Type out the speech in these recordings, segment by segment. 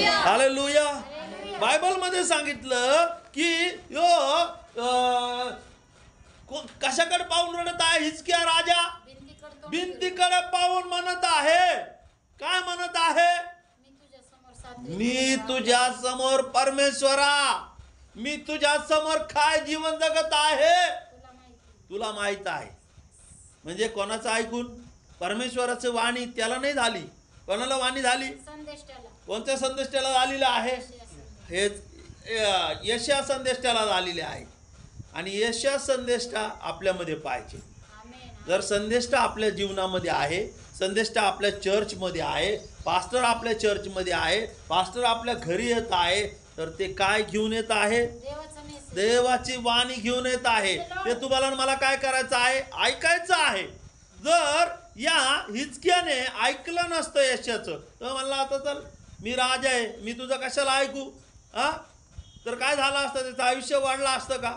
Hallelujah. Bible मध्ये सांगितलं की कशाकडे पाहून रडत आहे हिजकिया राजा? भिंतीकडे पाहून म्हणत आहे. काय म्हणत आहे? मी तुझ्या समोर परमेश्वरा, मी तुझ्या समोर काय जीवन जगत आहे तुला माहित आहे. म्हणजे कोणाचं ऐकून? परमेश्वराचं वाणी त्याला नाही झाली. कोणाला वाणी झाली? कोणत्या संदेष्टाला झालेलं आहे? हेच यशया संदेष्टाला झालेले आहे. आणि यशया संदेष्टा आपल्यामध्ये पाहिजे. जर संदेष्टा आपल्या जीवनामध्ये आहे, संदेष्टा आपल्या चर्चमध्ये आहे, पास्टर आपल्या चर्चमध्ये आहे, पास्टर आपल्या घरी येत आहे, तर ते काय घेऊन येत आहे? देवाची वाणी घेऊन येत आहे. ते तुम्हाला मला काय करायचं आहे? ऐकायचं आहे. जर या हिजकियाने ऐकलं नसतं यशाचं, तर म्हणला आता चल मी राजा आहे, मी तुझं कशाला ऐकू? तर काय झालं असतं? त्याचं आयुष्य वाढलं असतं का?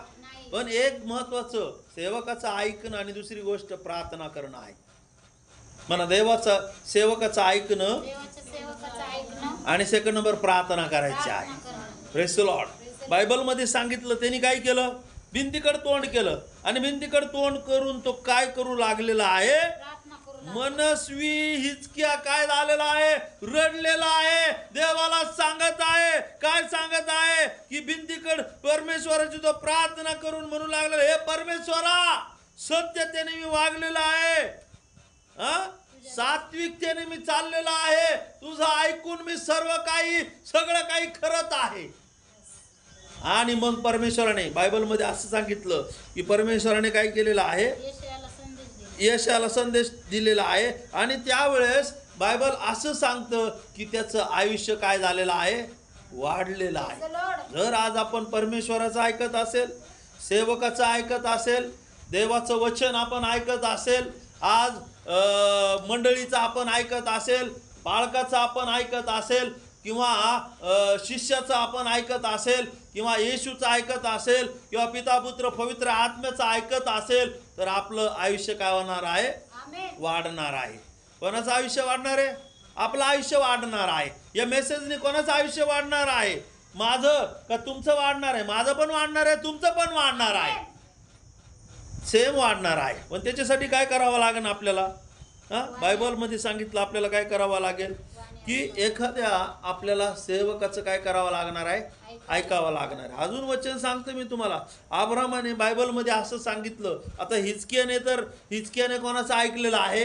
पण एक महत्वाचं सेवकाचं ऐकणं आणि दुसरी गोष्ट प्रार्थना करणं आहे. म्हणा देवाचं सेवकाचं ऐकणं आणि सेकंड नंबर प्रार्थना करायची आहे. Praise the Lord. बायबलमध्ये सांगितलं त्यांनी काय केलं? भिंतीकडे तोंड केलं. आणि भिंतीकडे तोंड करून तो काय करू लागलेला आहे? मनस्वी हिजकिया काय झालेला आहे? रडलेला आहे. देवाला सांगत आहे. काय सांगत आहे? की भिंतीकडे परमेश्वराची तो प्रार्थना करून म्हणू लागलेला, हे परमेश्वरा, सत्यतेने मी वागलेला आहे, सात्विकतेने मी चाललेला आहे, तुझं ऐकून मी सगळं काही करत आहे. आणि मग परमेश्वराने बायबलमध्ये असं सांगितलं की परमेश्वराने काय केलेलं आहे? यशाला संदेश दिलेला आहे. आणि त्यावेळेस बायबल असं सांगतं की त्याचं आयुष्य काय झालेलं आहे? वाढलेलं आहे. जर आज आपण परमेश्वराचं ऐकत असेल, सेवकाचं ऐकत असेल, देवाचं वचन आपण ऐकत असेल, आज मंडळीचं आपण ऐकत असेल, बाळकाचं आपण ऐकत असेल, किंवा शिष्याचं आपण ऐकत असेल, किंवा येशूचं ऐकत असेल, किंवा पिता पुत्र पवित्र आत्म्याचं ऐकत असेल, तर आपलं आयुष्य काय होणार आहे? वाढणार आहे. कोणाचं आयुष्य वाढणार आहे? आपलं आयुष्य वाढणार आहे. या मेसेजने कोणाचं आयुष्य वाढणार आहे? माझं का तुमचं वाढणार आहे? माझं पण वाढणार आहे, तुमचं पण वाढणार आहे, सेम वाढणार आहे. पण त्याच्यासाठी काय करावं लागेल आपल्याला? बायबलमध्ये सांगितलं आपल्याला काय करावं लागेल? की एखाद्या आपल्याला सेवकाचं काय करावं लागणार आहे? ऐकावं लागणार आहे. अजून वचन सांगतो मी तुम्हाला. अब्रामाने बायबलमध्ये असं सांगितलं. आता हिजकियाने कोणाचं ऐकलेलं आहे?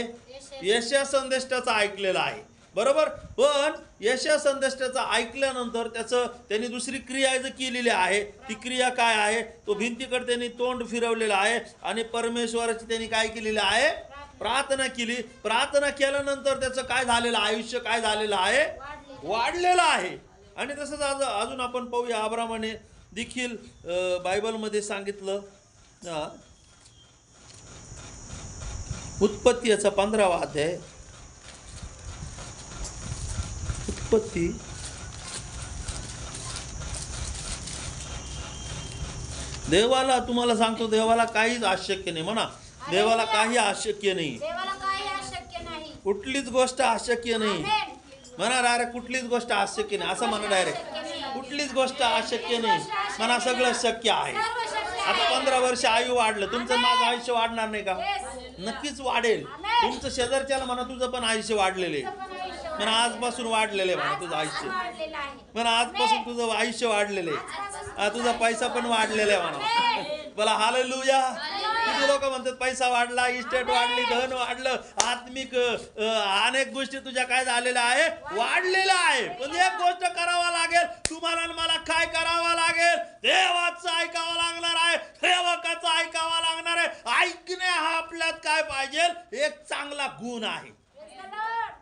यशया संदेष्टाचं ऐकलेलं आहे, बरोबर. पण यशया संदेष्टाचं ऐकल्यानंतर त्यांनी दुसरी क्रिया केलेली आहे. ती क्रिया काय आहे? तो भिंतीकडे त्यांनी तोंड फिरवलेलं आहे आणि परमेश्वराची त्यांनी काय केलेलं आहे? प्रार्थना केली. प्रार्थना केल्यानंतर त्याचं काय झालेलं आयुष्य काय झालेलं आहे? वाढलेलं आहे. आणि तसंच अजून आपण पाहूया. अब्रामाने देखील बायबलमध्ये सांगितलं. उत्पत्ती याचा 15वा अध्याय. उत्पत्ती देवाला, तुम्हाला सांगतो, देवाला काहीच अशक्य नाही. म्हणा, देवाला काही अशक्य नाही. कुठलीच गोष्ट अशक्य नाही. म्हणा डायरेक्ट, कुठलीच गोष्ट अशक्य नाही असं म्हणा. डायरेक्ट कुठलीच गोष्ट अशक्य नाही म्हणा, सगळं शक्य आहे. आता 15 वर्ष आयु वाढलं, तुमचं माझं आयुष्य वाढणार नाही का? नक्कीच वाढेल. तुमचं शेजारच्याला म्हणा, तुझं पण आयुष्य वाढलेलं आहे म्हणा, आजपासून वाढलेलं आहे म्हणा तुझं आयुष्य म्हणा, आजपासून तुझं आयुष्य वाढलेलं आहे, तुझा पैसा पण वाढलेला आहे म्हणा. बोला हालेलुया. किती लोक म्हणतात पैसा वाढला, इस्टेट वाढली, धन वाढलं, आत्मिक अनेक गोष्टी तुझ्या काय झालेल्या आहे? वाढलेल्या आहे. पण एक गोष्ट करावा लागेल तुम्हाला आणि मला. काय करावं लागेल? देवाचं ऐकावं लागणार आहे, सेवकाचं ऐकावं लागणार आहे. ऐकणे हा आपल्यात काय पाहिजे? एक चांगला गुण आहे.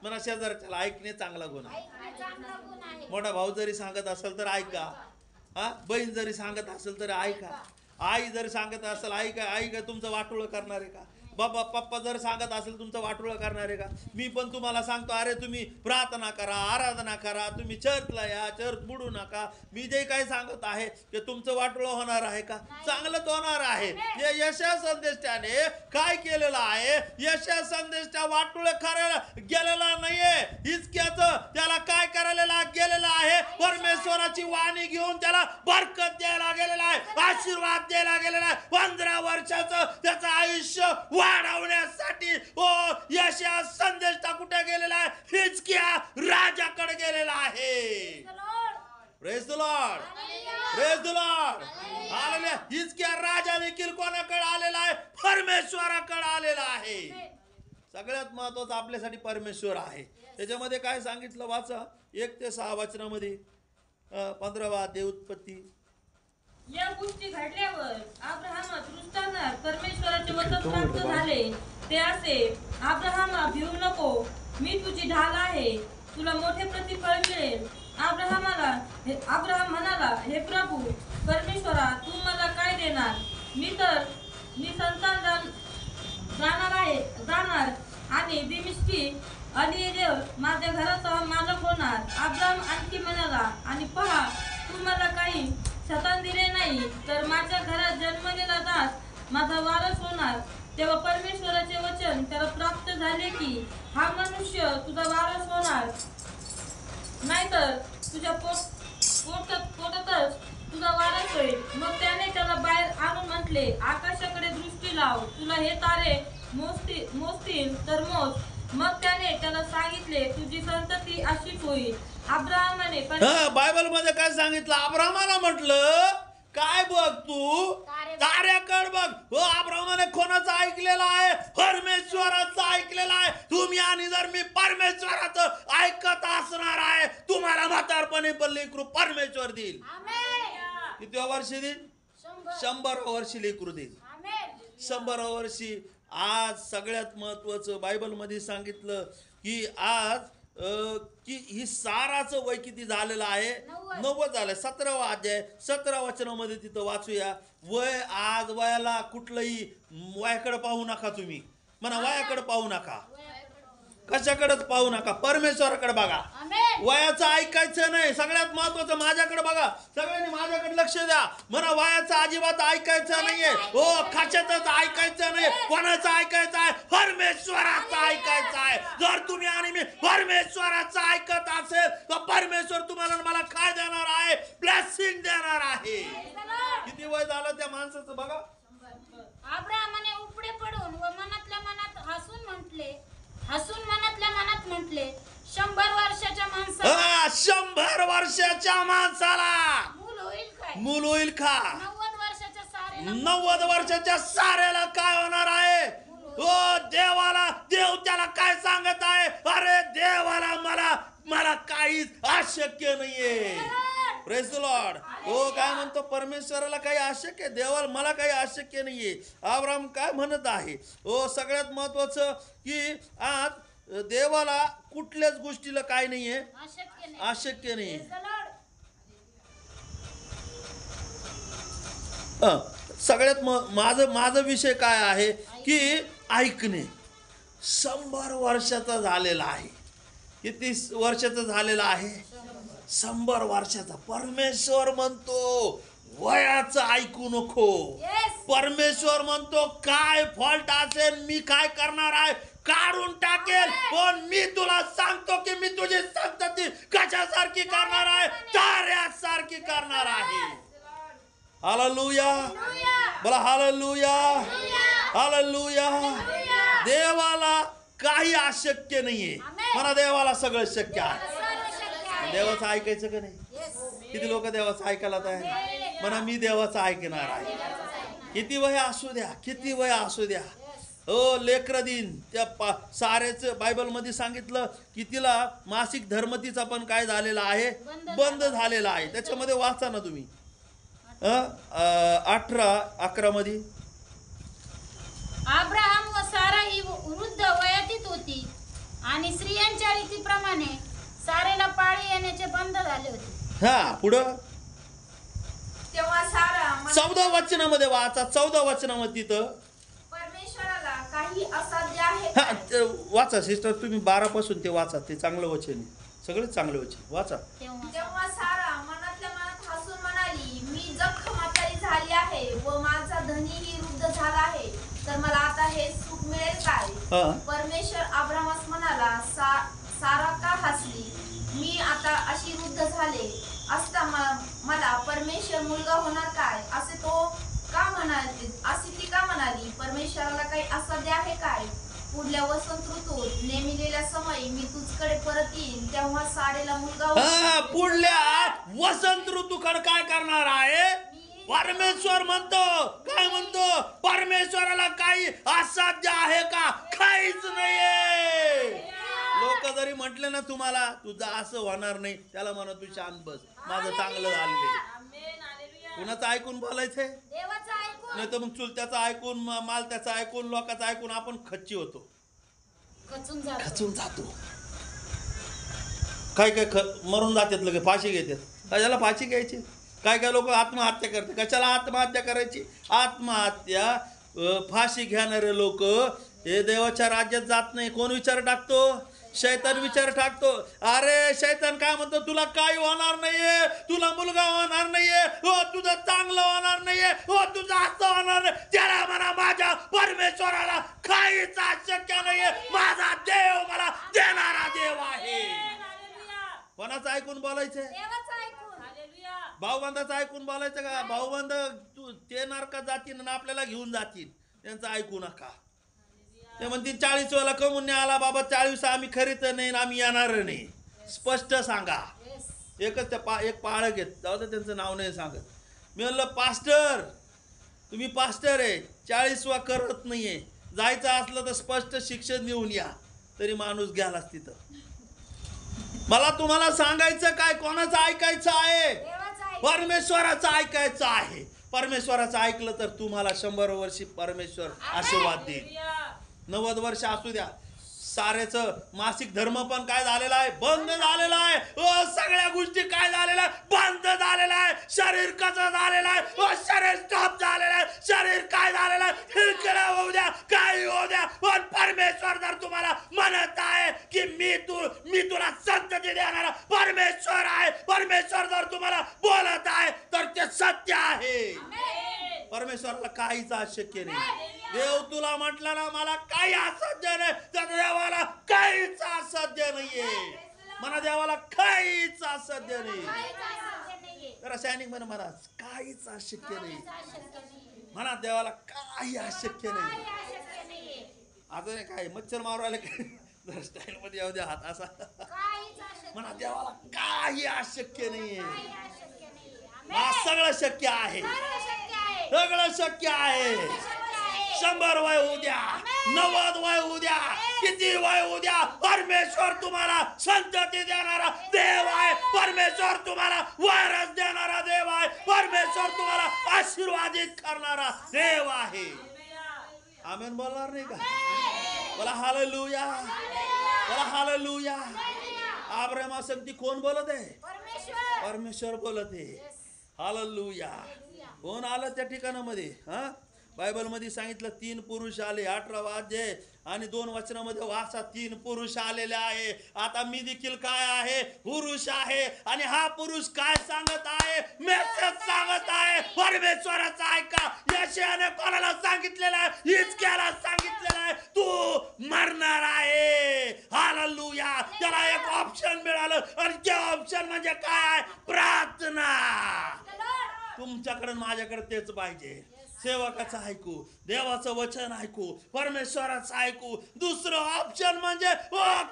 म्हणा शेजारच्याला, ऐकणे चांगला गुण आहे. मोठा भाऊ जरी सांगत असेल तर ऐका, बहीण जरी सांगत असेल तर ऐका, आई जर सांगत असेल ऐका. आई का तुमचं वाटोळं करणार आहे का? बाबा पप्पा जर सांगत असेल तुमचं वाटोळं करणार आहे का? मी पण तुम्हाला सांगतो, अरे तुम्ही प्रार्थना करा, आराधना करा, तुम्ही चर्चला या, चर्च बुडू नका. मी जे काही सांगत आहे ते तुमचं वाटोळं होणार आहे का? चांगलंच होणार आहे. यशया संदेष्टाने काय केलेलं आहे? यशया संदेष्टा वाटोळं करायला गेलेला नाहीये. हिजकियाचं त्याला काय करायला गेलेलं आहे? परमेश्वराची वाणी घेऊन त्याला बरकत द्यायला गेलेला आहे, आशीर्वाद द्यायला गेलेला आहे. 15 वर्षाचं त्याचं आयुष्य वाढवण्यासाठी यशा संदेश कुठे गेलेला आहे? हिजकिया राजाकडे गेलेला आहे. Praise the lord, praise the lord, hallelujah. हिजकिया राजा देखील कोणाकडे आलेला आहे? परमेश्वराकडे आलेला आहे. सगळ्यात महत्वाचं आपल्यासाठी परमेश्वर आहे. त्याच्यामध्ये काय सांगितलं वाचा, 1 ते 6 वचनामध्ये 15वा अध्याय उत्पत्ती. या गोष्टी घडल्यावर अब्राहामा दृष्टांतात परमेश्वराचे वचन प्राप्त झाले ते असे, अब्राहामा भिवू नको, मी तुझी ढाल आहे, तुला मोठे प्रतिफळ मिळेल. अब्राहाम म्हणाला, हे प्रभू परमेश्वरा, तू मला काय देणार? मी संतान जाणार आणि दिमिश्की अलिएजेर माझ्या घराचा मालक होणार. अब्राहाम आणखी म्हणाला, आणि पहा, तू मला काही सतान दिले नाही तर माझ्या घरात जन्मलेला दास माझा वारस होणार. तेव्हा परमेश्वराचे वचन त्याला प्राप्त झाले की हा मनुष्य तुझा वारस होणार, नाहीतर तुझ्या पोटातच तुझा वारस होईल. मग त्याने त्याला बाहेर आणून म्हटले, आकाशाकडे दृष्टी लाव, तुला हे तारे मोजतील तर मोज. मग त्याने त्याला सांगितले, तुझी संतती अशीच होईल. अब्राहामाने बायबल मध्ये काय सांगितलं? अब्राहामाला म्हटलं, काय बघ तू? ताऱ्याकडे बघ. हो, अब्राहामाने कोणाचं ऐकलेलं आहे? परमेश्वराचं ऐकलेलं आहे. तुम्ही आणि जर मी परमेश्वराचं ऐकत असणार आहे, तुम्हाला म्हातारपणी पण लेकरू परमेश्वर देईल. किती वर्षी देईल? 100 वर्षी लेकरू देईल. 100 वर्षी. आज सगळ्यात महत्वाचं बायबल मध्ये सांगितलं की आज की ही साराचं वय किती झालेलं आहे? 90 झालंय. 17वा अध्याय 17 वचनामध्ये तिथं वाचूया. वय, आज वयाला कुठलंही वयाकडे पाहू नका. तुम्ही म्हणा, वयाकडे पाहू नका, कशाकडेच पाहू नका, परमेश्वराकडे बघा. वयाचं ऐकायचं नाही. सगळ्यात महत्वाचं माझ्याकडे बघा. सगळ्यांनी माझ्याकडे लक्ष द्या. म्हणा, वयाचं अजिबात ऐकायचं नाहीये. हो, कशाचंच ऐकायचं नाही. कोणाचं ऐकायचं आहे? परमेश्वराचं ऐकायचं आहे. जर तुम्ही आणि मी परमेश्वराचं ऐकत असेल तर परमेश्वर तुम्हाला मला काय देणार आहे? ब्लेसिंग देणार आहे. किती वय झालं त्या माणसाचं बघा. अब्राहामाने उपडे पडून व मनातल्या मनात हसून मनातल्या मनात म्हटले, 100 वर्षाच्या माणसाला 100 वर्षाच्या माणसाला मूल होईल का? 90 वर्षाच्या साऱ्याला काय होणार आहे? हो, देव त्याला काय सांगत आहे? अरे देवाला मला काहीच अशक्य नाहीये. Praise the Lord. हो, काय म्हणतो? परमेश्वराला काही अशक्य, देवाला मला काही अशक्य नाहीये. अब्राहम काय म्हणत आहे? हो, सगळ्यात महत्वाचं की आज देवाला कुठल्याच गोष्टीला काय नाहीये, अशक्य नाहीये. सगळ्यात माझा विषय काय आहे की ऐकणे. 100 वर्षाचा झालेला आहे. किती वर्षाचा झालेला आहे? 100 वर्षाचा. परमेश्वर म्हणतो वयाचं ऐकू नको. परमेश्वर म्हणतो काय फॉल्ट असेल मी काय करणार आहे? काढून टाकेल. पण मी तुला सांगतो की मी तुझी संतती कशासारखी करणार आहे? ताऱ्यासारखी करणार आहे. हालेलुया. बोला हालेलुया, हालेलुया. देवाला काही अशक्य नाहीये. मला देवाला सगळं शक्य आहे. देवाचं ऐकायचं का नाही? किती लोक देवाचं ऐकायला तयार? म्हणा, मी देवाचं ऐकणार आहे. किती वय असू द्या, किती वय असू द्या. हो, लेकर दिन त्या सारेच बायबल मध्ये सांगितलं की तिला मासिक धर्मतीचा पण काय झालेला आहे? बंद झालेला आहे. त्याच्यामध्ये वाचा ना तुम्ही 18-11 मध्ये. अब्राहाम व सारा ही वृद्ध वयातीत होती आणि स्त्रियांच्या रीतीप्रमाणे सारेला पाळी येण्याचे बंद झाले होते. हा, पुढं तेव्हा सारा 14 वचनामध्ये वाचा. 14 वचनामध्ये तिथं परमेश्वराला काही असाध्य आहे. हा, वाचा सिस्टर तुम्ही 12 पासून ते वाचा. ते चांगलं वचन आहे. सगळे चांगले वचन वाचा. तेव्हा सारा मनातल्या मनात हसून म्हणाली, मी जख म्हातारी झाली आहे व माझा धनीही वृद्ध झाला आहे, तर मला आता हे सुख मिळेल काय? परमेश्वर अब्राहामास म्हणाला, सारा का हसली? मी आता अशी वृद्ध झाले होणार काय असे ती का म्हणाली? परमेश्वराला काही असाध्य आहे काय? पुढल्या वसंत ऋतूत नेमिलेल्या समयी मी तुझकडे परत येईन, तेव्हा सारेला मुलगा होईल. पुढल्या वसंत ऋतूकडे काय करणार आहे? परमेश्वर म्हणतो. काय म्हणतो? परमेश्वराला काही असाध्य आहे का? काहीच नाहीये. लोक जरी म्हटले ना तुम्हाला तुझं असं होणार नाही, त्याला म्हणा तू शांत बस, माझं चांगलं झालंय. कुणाचं ऐकून बोलायचंय? देवाचं ऐकून. नाही तर मग चुलत्याचं ऐकून, मालत्याचं ऐकून, लोकांचं ऐकून आपण खच्ची होतो, खचून जातो. काय मरून जातात, लगे फाशी घेतात. कशाला फाशी घ्यायची? काय काय लोक आत्महत्या करतात. कशाला आत्महत्या करायची? आत्महत्या फाशी घेणारे लोक हे देवाच्या राज्यात जात नाही. कोण विचार टाकतो? शैतान विचार टाकतो. अरे शैतान काय म्हणतो? तुला काही होणार नाहीये, तुला मुलगा होणार नाहीये, हो तुझं चांगलं होणार नाहीये, हो तुझं असं होणार नाही. त्याला म्हणा माझ्या परमेश्वराला काहीच अशक्य नाहीये, माझा देव मला देणारा देव आहे. कोणाचं ऐकून बोलायचंय? देवाचं ऐकून. भाऊबंदाचं ऐकून बोलायचं का? भाऊबंद तू ते नरकात जातील आणि आपल्याला घेऊन जातील, त्यांचं ऐकू नका. ते म्हणतील 40 वेळेला कमून नाही आला बाबा, 40 आम्ही खरीत नाही, आम्ही येणार नाही. स्पष्ट सांगा. एकच त्या एक पाळ घेत जाऊ तर त्यांचं नाव नाही सांगत. मी म्हणलं पास्टर तुम्ही पास्टर आहे, 40वा करत नाहीये, जायचं असलं तर स्पष्ट शिक्षण देऊन या, तरी माणूस गेलाच तिथं. मला तुम्हाला सांगायचं काय? कोणाचं ऐकायचं आहे? परमेश्वराचं ऐकायचं आहे. परमेश्वराचं ऐकलं तर तुम्हाला 100 वर्षी परमेश्वर आशीर्वाद देईल. 90 वर्ष असू द्या. सारेचं मासिक धर्म पण काय झालेला आहे? बंद झालेला आहे. सगळ्या गोष्टी काय झालेल्या आहे? बंद झालेला आहे. शरीर कसं झालेलं आहे? शरीर स्टॉप झालेलं आहे. शरीर काय झालेलं आहे? हिरकड्या होऊ द्या, काही होऊ द्या, पण परमेश्वर जर तुम्हाला म्हणत आहे की मी तुला संतती देणारा परमेश्वर आहे, परमेश्वर जर तुम्हाला बोलत आहे तर ते सत्य आहे. परमेश्वराला काहीच अशक्य नाही. देव तुला म्हटलं ना मला काही असाध्य नाही, तर देवाला काहीच असाध्य नाहीये. म्हणा देवाला काहीच असाध्य नाही. तर सैनिक म्हणा काहीच अशक्य नाही. म्हणा देवाला काही अशक्य नाही. आता काय मच्छर मारू आले काय स्टाईल मध्ये येऊ द्या हात असा. म्हणा देवाला काही अशक्य नाहीये. सगळं शक्य आहे, सगळं शक्य आहे. 100 वय होऊ द्या, 90 वय होऊ द्या, किती वय होऊ द्या, परमेश्वर तुम्हाला संतती देणारा देव आहे. परमेश्वर तुम्हाला वारस देणारा देव आहे. परमेश्वर तुम्हाला आशीर्वादित करणारा देव आहे. आमेन बोलणार नाही का? बोला हालेलुया, बोला हालेलुया. अब्राहमा संगती कोण बोलत आहे? परमेश्वर बोलत आहे. हालेलुया. कोण आलं त्या ठिकाणामध्ये? बायबल मध्ये सांगितलं 3 पुरुष आले. 18वा अध्याय आणि 2 वचनामध्ये वाचा 3 पुरुष आलेले आहे. आता मी देखील काय आहे? पुरुष आहे. आणि हा पुरुष काय सांगत आहे? मेसेज सांगत आहे. परमेश्वराचा ऐका. यशायाने कोणाला सांगितलेलं आहे? हिजकियाला सांगितलेलं आहे तू मरणार आहे. हालेलुया. त्याला एक ऑप्शन मिळालं आणि ते ऑप्शन म्हणजे काय? प्रार्थना. तुमच्याकडे माझ्याकडे तेच पाहिजे. सेवकाचं ऐकू, देवाचं वचन ऐकू, परमेश्वराचं ऐकू. दुसरं ऑप्शन म्हणजे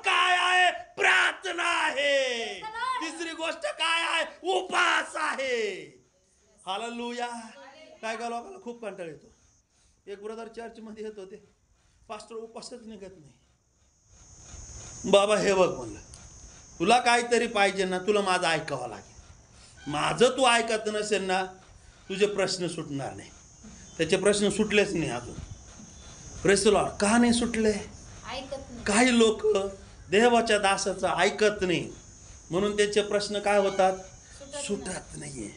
काय आहे? प्रार्थना आहे. तिसरी गोष्ट काय आहे? उपास आहे. हालेलुया. काय का लोकांना खूप कंटाळ येतो. एक ब्रदर चर्च मध्ये येत होते, पास्टर उपासच निघत नाही. बाबा हे बघ म्हणलं, तुला काहीतरी पाहिजे ना, तुला माझं ऐकावं लागेल. माझं तू ऐकत नसेल ना, तुझे प्रश्न सुटणार नाही. त्याचे प्रश्न सुटलेच नाही अजून. Praise the Lord. का नाही सुटले? काही लोक देवाच्या दासाचं ऐकत नाही म्हणून त्यांचे प्रश्न काय होतात? सुटत नाहीये.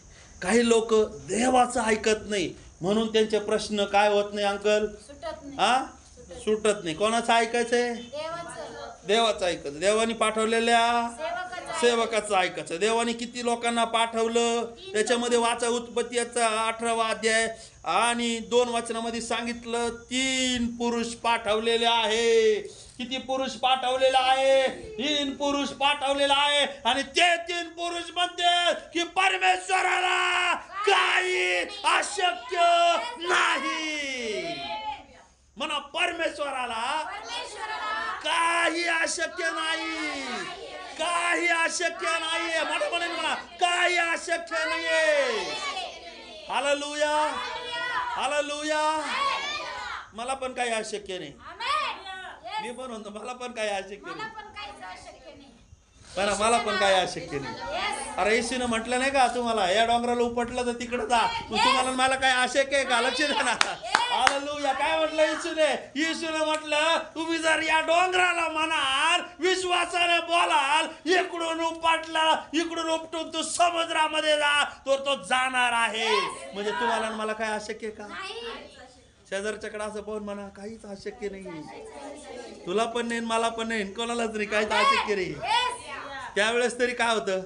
काही लोक देवाचं ऐकत नाही म्हणून त्यांचे प्रश्न काय होत नाही अंकल? सुटत नाही. कोणाचं ऐकायचंय? देवाचं ऐकायचं. देवानी पाठवलेल्या सेवकाचं ऐकायचं. देवाने किती लोकांना पाठवलं त्याच्यामध्ये वाचा. उत्पत्तीचा 18वा अध्याय आणि 2 वचनामध्ये सांगितलं 3 पुरुष पाठवलेले आहे. किती पुरुष पाठवलेला आहे? 3 पुरुष पाठवलेला आहे. आणि ते 3 पुरुष म्हणते की परमेश्वराला काय काही अशक्य नाही. म्हणा परमेश्वराला काही अशक्य नाही. काही अशक्य नाहीये. म्हणा म्हणेन म्हणा काही अशक्य नाहीये. Hallelujah hallelujah. मला पण काही अशक्य नाही. मी पण म्हणतो मला पण काही अशक्य नाही. पण मला पण काही अशक्य नाही. अरे येशूने म्हटलं नाही का तुम्हाला या डोंगराला उपटलं तर तिकडे जा. तुम्हाला मला काय अशक्य आहे का? लक्ष द्या ना. हालेलुया. काय म्हटलं येशूने? येशूने म्हटलं तुम्ही जर या डोंगराला म्हणाल विश्वासाने बोलाल इकडून उपटला इकडून उपटून तू समुद्रामध्ये जा तर तो जाणार आहे. म्हणजे तुम्हाला मला काय अशक्य आहे का? शेजारच्याकडे असं पाहून म्हणा काहीच अशक्य नाही. तुला पण नाही मला पण नाही कोणालाच नाही काहीच अशक्य नाही. त्यावेळेस तरी काय होतं?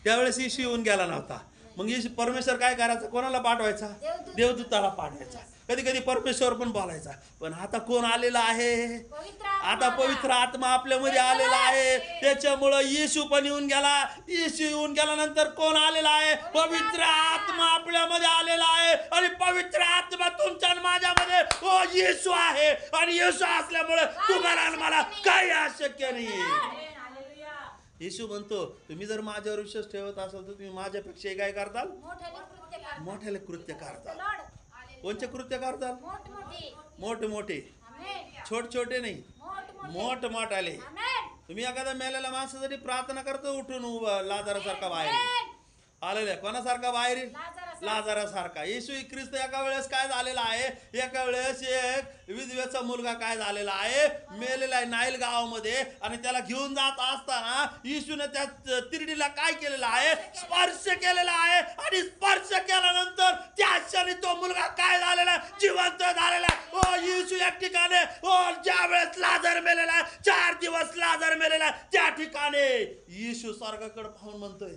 त्यावेळेस येशू येऊन गेला नव्हता. मग येशू परमेश्वर काय करायचा? कोणाला पाठवायचा? देवदूताला पाठवायचा. कधी कधी परमेश्वर पण बोलायचा. पण आता कोण आलेला आहे? आता पवित्र आत्मा आपल्यामध्ये आलेला आहे. त्याच्यामुळं येशू पण येऊन गेला. येशू येऊन गेल्यानंतर कोण आलेला आहे? पवित्र आत्मा आपल्यामध्ये आलेला आहे. आणि पवित्र आत्मा तुमच्या माझ्यामध्ये ओ येशू आहे. आणि येशू असल्यामुळे तुम्हाला मला काही अशक्य नाही. येशू म्हणतो तुम्ही जर माझ्यावर विश्वास ठेवत असाल तर तुम्ही माझ्यापेक्षा काय करताल? मोठ्याले कृत्य करताल. कोणते कृत्य करताल? मोठे मोठे. छोटे छोटे नाही. मोठ मोठाले. तुम्ही एखाद्या मेलेल्या माणसासाठी प्रार्थना करतो उठून उभा लाजारासारखा बाहेर. आलेल्या कोणासारखा बाहेर? लाजारासारखा. येशू ख्रिस्त एका वेळेस काय झालेला आहे? एका वेळेस एक विधवेचा मुलगा काय झालेला आहे? मेलेला आहे नाईल गावामध्ये. आणि त्याला घेऊन जात असताना येशूने त्या तिरडीला काय केलेलं आहे? स्पर्श केलेला आहे. आणि स्पर्श केल्यानंतर त्या क्षणी तो मुलगा काय झालेला? जिवंत झालेला. ओ येशू एक ठिकाणी ओ ज्या वेळेस लाजर मेलेला 4 दिवस लाजर मेलेला त्या ठिकाणी येशू स्वर्गाकडे पाहून म्हणतोय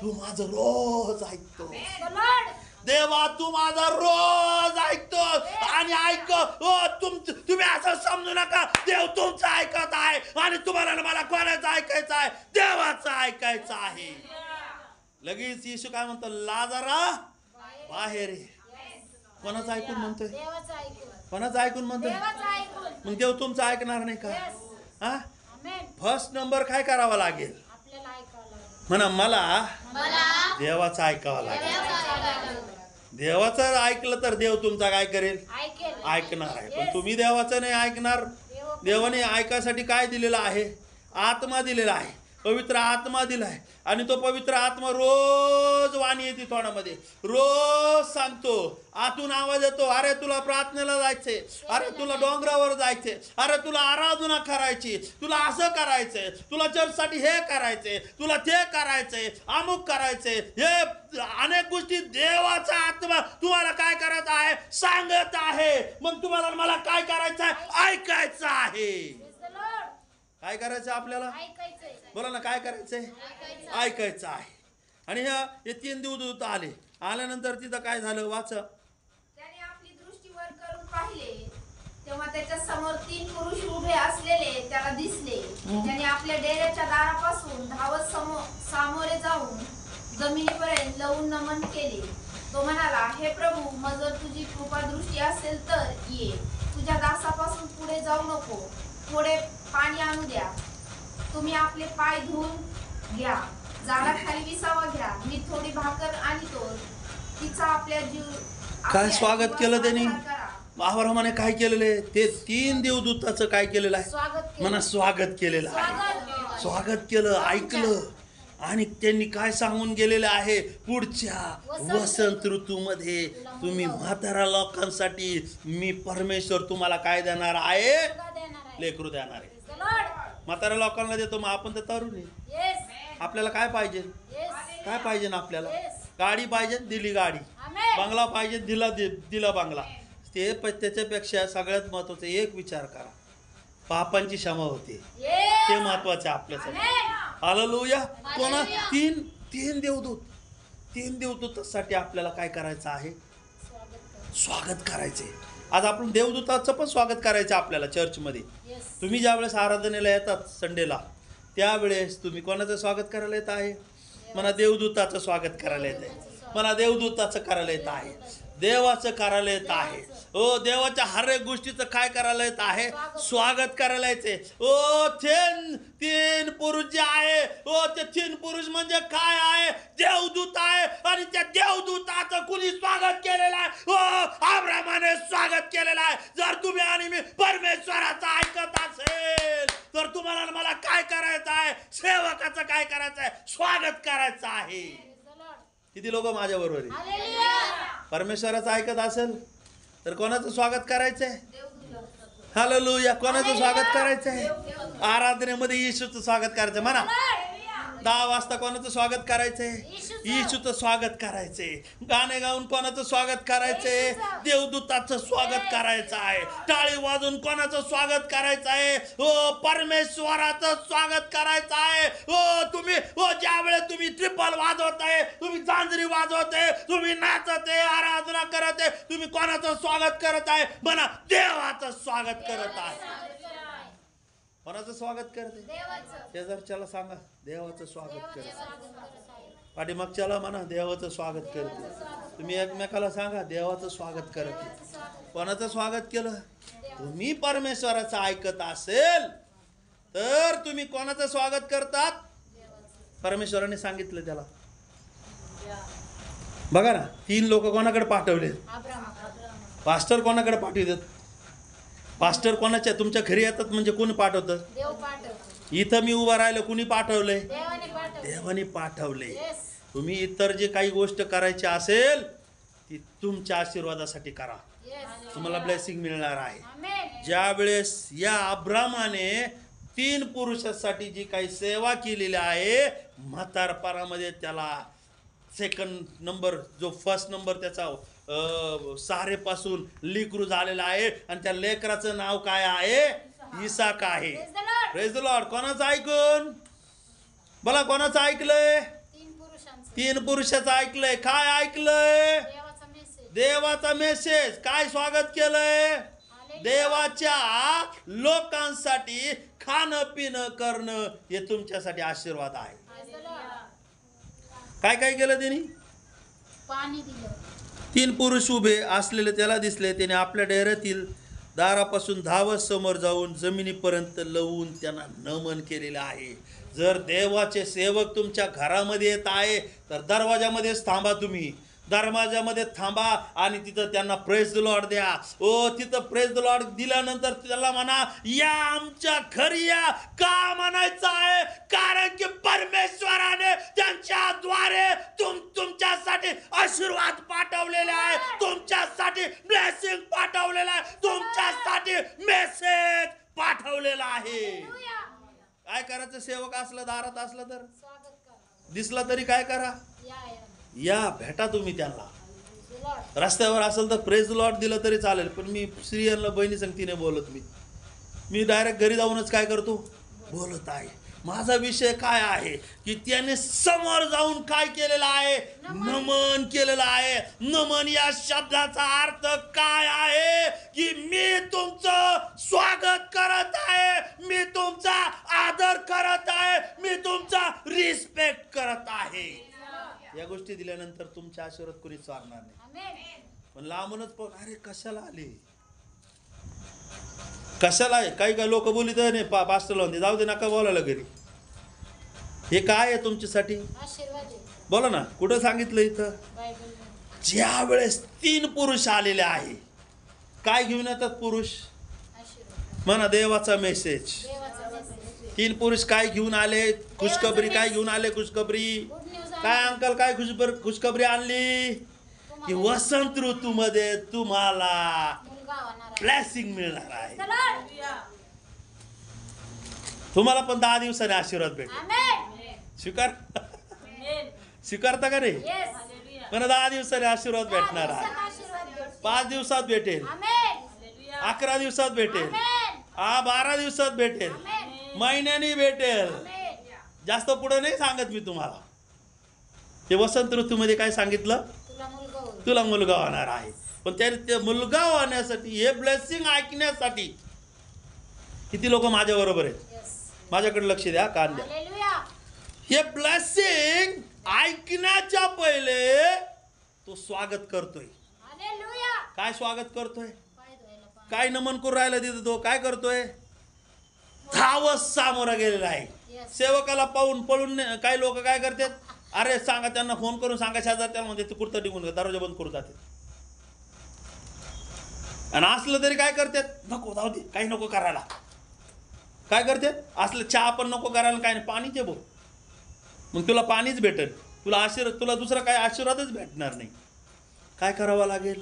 तू माझं रोज ऐकतो. देवा तू माझा रोज ऐकतो. आणि ऐक ओ तुम्ही असं समजू नका देव तुमचं ऐकत आहे. आणि तुम्हाला मला कोणाचं ऐकायचं आहे? देवाचं ऐकायचं आहे. लगेच येशू काय म्हणतो? लाजारा बाहेर ये. कोणाचं ऐकून म्हणतोय? कोणाचं ऐकून म्हणतोय? मग देव तुमचं ऐकणार नाही का? हा फर्स्ट नंबर काय करावा लागेल? म्हणा मला देवाचं ऐकावं लागेल. देवाचं ऐकलं तर देव तुमचा काय करेल? ऐकणार आहे. पण तुम्ही देवाचं नाही ऐकणार. देवाने ऐकायसाठी काय दिलेलं आहे? आत्मा दिलेला आहे. पवित्र आत्मा दिलाय. आणि तो पवित्र आत्मा रोज वाणी येते तोंडामध्ये. रोज सांगतो. आतून आवाज येतो अरे तुला प्रार्थनेला जायचंय. अरे तुला डोंगरावर जायचंय. अरे तुला आराधना करायची. तुला असं करायचंय. तुला चर्चसाठी हे करायचंय. तुला ते करायचंय. अमुक करायचंय. हे अनेक गोष्टी देवाचा आत्मा तुम्हाला काय करत आहे? सांगत आहे. मग तुम्हाला मला काय करायचं आहे? ऐकायचं आहे. काय करायचं आपल्याला? बोला ना काय करायचंय? ऐकायचं आहे. आणि हे 3 देवदूत आल्यानंतर तिथं काय झालं? वाचा. त्याने आपली दृष्टी वर करून पाहिले तेव्हा त्याच्या समोर 3 पुरुष उभे असलेले त्याला दिसले. त्याने आपल्या डेऱ्याच्या दारापासून धावत सामोरे जाऊन जमिनीपर्यंत लवून नमन केले. तो म्हणाला हे प्रभू मग जर तुझी कृपा दृष्टी असेल तर ये. तुझ्या दासापासून पुढे जाऊ नको. थोडे पाणी आणू द्या. तुम्ही आपले पाय धुवून घ्या. झाडाखाली विसावा घ्या. मी थोडी भाकर आणतो. तिचा आपल्या काय स्वागत केलं त्यांनी? अब्राहामाने काय केलेलं आहे? ते 3 देवदूताचं काय केलेलं आहे? म्हणा स्वागत केलेलं आहे. स्वागत केलं, ऐकलं. आणि त्यांनी काय सांगून गेलेले आहे? पुढच्या वसंत ऋतूमध्ये तुम्ही म्हातारा लोकांसाठी मी परमेश्वर तुम्हाला काय देणार आहे? लेकरू देणार आहे. म्हाताऱ्या लोकांना देतो. मग आपण तर तरुण आहे. आपल्याला काय पाहिजे? काय पाहिजे ना आपल्याला? गाडी पाहिजे, दिली गाडी. बंगला पाहिजे, दिला बंगला. ते त्याच्यापेक्षा सगळ्यात महत्वाचं एक विचार करा. पापांची क्षमा होते. ते महत्वाचे आपल्यासाठी. हालेलुया. कोणा? 3 देवदूत. 3 देवदूतासाठी आपल्याला काय करायचं आहे? स्वागत करायचे. आज आपण देवदूताचं पण स्वागत करायचं आपल्याला चर्चमध्ये. तुम्ही ज्या वेळेस आराधनेला येतात संडेला त्यावेळेस तुम्ही कोणाचं स्वागत करायला येत आहे? म्हणा देवदूताचं स्वागत करायला येत आहे. मला देवदूताचं करायला येत आहे, देवाचं करायला येत आहे. ओ देवाच्या हर एक गोष्टीचं काय करायला येत आहे? स्वागत करायला येते. ओ तीन पुरुष जे आहे, ओ ते तीन पुरुष म्हणजे काय आहे? देवदूत आहे. आणि त्या देवदूताचं कुणी स्वागत केलेलं आहे? ओ अब्रामाने स्वागत केलेलं आहे. जर तुम्ही आणि मी परमेश्वराचं ऐकत असेल तर तुम्हाला मला काय करायचं आहे? सेवकाचं काय करायचं आहे? स्वागत करायचं आहे. किती लोक माझ्या बरोबर आहे? हालेलुया. परमेश्वराचं ऐकत असेल तर कोणाचं स्वागत करायचंय? हालेलुया. कोणाचं स्वागत करायचंय? आराधनेमध्ये येशूचं स्वागत करायचं. म्हणा 10 वाजता कोणाचं स्वागत करायचंय? येशूचं स्वागत करायचंय. गाणे गाऊन कोणाचं स्वागत करायचंय? देवदूताचं स्वागत करायचं आहे. टाळी वाजून कोणाचं स्वागत करायचं आहे? हो परमेश्वराचं स्वागत करायचं आहे. हो तुम्ही ज्या वेळेस तुम्ही ट्रिपल वाजवत आहे, तुम्ही झांजरी वाजवत आहे, तुम्ही नाचत आहे, आराधना करत आहे, तुम्ही कोणाचं स्वागत करत आहे? म्हणा देवाचं स्वागत करत आहे. कोणाचं स्वागत करते? शेजारच्याला सांगा देवाचं स्वागत करते. पाठीमागच्याला म्हणा देवाचं स्वागत करते. तुम्ही एकमेकाला सांगा देवाचं स्वागत करते. कोणाचं स्वागत केलं? तुम्ही परमेश्वराचं ऐकत असेल तर तुम्ही कोणाचं स्वागत करतात? परमेश्वराने सांगितलं त्याला. बघा ना 3 लोक कोणाकडे पाठवले? पास्टर कोणाकडे पाठवतात? पास्टर कोणाच्या? तुमच्या घरी येतात म्हणजे कोणी पाठवतं? देव पाठव. इथं मी उभा राहिलो, कुणी पाठवलंय? देवाने पाठव. देवाने पाठवले. Yes. तुम्ही इतर जे काही गोष्ट करायची असेल ती तुमच्या आशीर्वादासाठी करा. Yes. तुम्हाला ब्लेसिंग मिळणार आहे. आमेन. ज्या वेळेस या अब्रामाने 3 पुरुषांसाठी जी काही सेवा केलेली आहे, म्हातारपणामध्ये त्याला सेकंड नंबर जो फर्स्ट नंबर त्याचा सारेपासून लेकरू झालेला आहे आणि त्या लेकराचं नाव काय आहे? इसाक आहे. Praise the Lord. Praise the Lord. कोणाचं ऐकून? मला कोणाचं ऐकलंय? 3 पुरुषांचं. 3 पुरुषाचं ऐकलंय. काय ऐकलंय? देवाचा मेसेज. देवाचा मेसेज. काय स्वागत केलंय? देवाच्या लोकांसाठी खाणं पिणं करणं हे तुमच्यासाठी आशीर्वाद आहे. Praise the Lord. काय काय केलं त्यांनी? पाणी दिलं. 3 पुरुष उभे असलेले त्याला दिसले. त्याने आपल्या डेऱ्यातील दारापासून धावत समोर जाऊन जमिनीपर्यंत लवून त्यांना नमन केलेलं आहे. जर देवाचे सेवक तुमच्या घरामध्ये येत आहे तर दरवाजामध्येच थांबा. तुम्ही दरवाजामध्ये थांबा आणि तिथं त्यांना प्रेज द लॉर्ड द्या. ओ तिथं प्रेज द लॉर्ड दिल्यानंतर त्याला म्हणा या आमच्या घरी या. का म्हणायचं आहे? कारण की परमेश्वराने त्यांच्याद्वारे तुमच्यासाठी आशीर्वाद पाठवलेला आहे, तुमच्यासाठी ब्लेसिंग पाठवलेला आहे, तुमच्यासाठी मेसेज पाठवलेला आहे. काय करायचं? सेवक असलं दारात असलं तर स्वागत करा. दिसला तरी काय करा? या भेटा तुम्ही त्यांना. Lord. रस्त्यावर असेल तर प्रेज लॉर्ड दिलं तरी चालेल, पण मी स्त्रियांना बहिणी संगतीने बोलत मी डायरेक्ट घरी जाऊनच काय करतो? बोलत आहे. माझा विषय काय आहे की त्याने समोर जाऊन काय केलेलं आहे? नमन केलेलं आहे. नमन या शब्दाचा अर्थ काय आहे? की मी तुमचं स्वागत करत आहे, मी तुमचा आदर करत आहे, मी तुमचा रिस्पेक्ट करत आहे. या गोष्टी दिल्यानंतर तुमच्या आशीर्वाद कोणी चालणार नाही. आमेन. पण लांबूनच पाहून अरे कशाला आले, कशाला आहे? काही लोक बोलित नाही पास्टर लावून दे, जाऊ दे, नका बोलायला घरी. हे काय आहे तुमच्यासाठी? आशीर्वाद आहे. बोला ना. कुठं सांगितलं? इथं बायबलमध्ये. ज्या वेळेस 3 पुरुष आलेले आहे, काय घेऊन येतात पुरुष? आशीर्वाद. म्हणा देवाचा मेसेज. देवाचा मेसेज. 3 पुरुष काय घेऊन आले? खुशखबरी. काय घेऊन आले? खुशखबरी. Good news. काय अंकल काय खुशखबरी आणली? की वसंत ऋतूमध्ये तुम्हाला मुलगा होणार आहे. ब्लेसिंग मिळणार आहे. Lord. तुम्हाला पण 10 दिवसाने आशीर्वाद भेटेल. आमेन. स्वीकार आमेन. स्वीकारता का रे? Yes. हालेलुया. मला 10 दिवसाने आशीर्वाद भेटणार आहे. आशीर्वाद भेटतो. 5 दिवसात भेटेल, आमेन. हालेलुया. 11 दिवसात भेटेल, आमेन. 12 दिवसात भेटेल, आमेन. महिन्यानी भेटेल. आमेन. जास्त पुढे नाही सांगत मी तुम्हाला. ते वसंत ऋतूमध्ये काय सांगितलं? तुला मुलगा होईल. तुला मुलगा होणार आहे. पण त्या मुलगा होण्यासाठी, हे ब्लेसिंग ऐकण्यासाठी किती लोक माझ्या बरोबर आहेत? Yes. माझ्याकडे लक्ष द्या, कान द्या. हालेलुया. हे ब्लेसिंग ऐकण्याच्या पहिले तो स्वागत करतोय. हालेलुया. काय स्वागत करतोय? पाय धुवायला पाणी. काय नमन करून राहिला तिथं तो? काय करतोय? धावत सामोरा गेलेला आहे. Yes. सेवकाला पाहून पळून काही लोक काय करतात, अरे सांगा त्यांना, फोन करून सांगा शेजार त्याला म्हणते ते कुर्ता निघून दरवाजा बंद करून जाते. आणि असलं तरी काय करतात, नको जाऊ दे काही नको करायला. काय करतात असलं, चहा पण नको करायला, काय नाही, पाणी दे भाऊ. मग तुला पाणीच भेटेल, तुला आशीर्वाद, तुला दुसरा काय आशीर्वादच भेटणार नाही. काय करावं लागेल?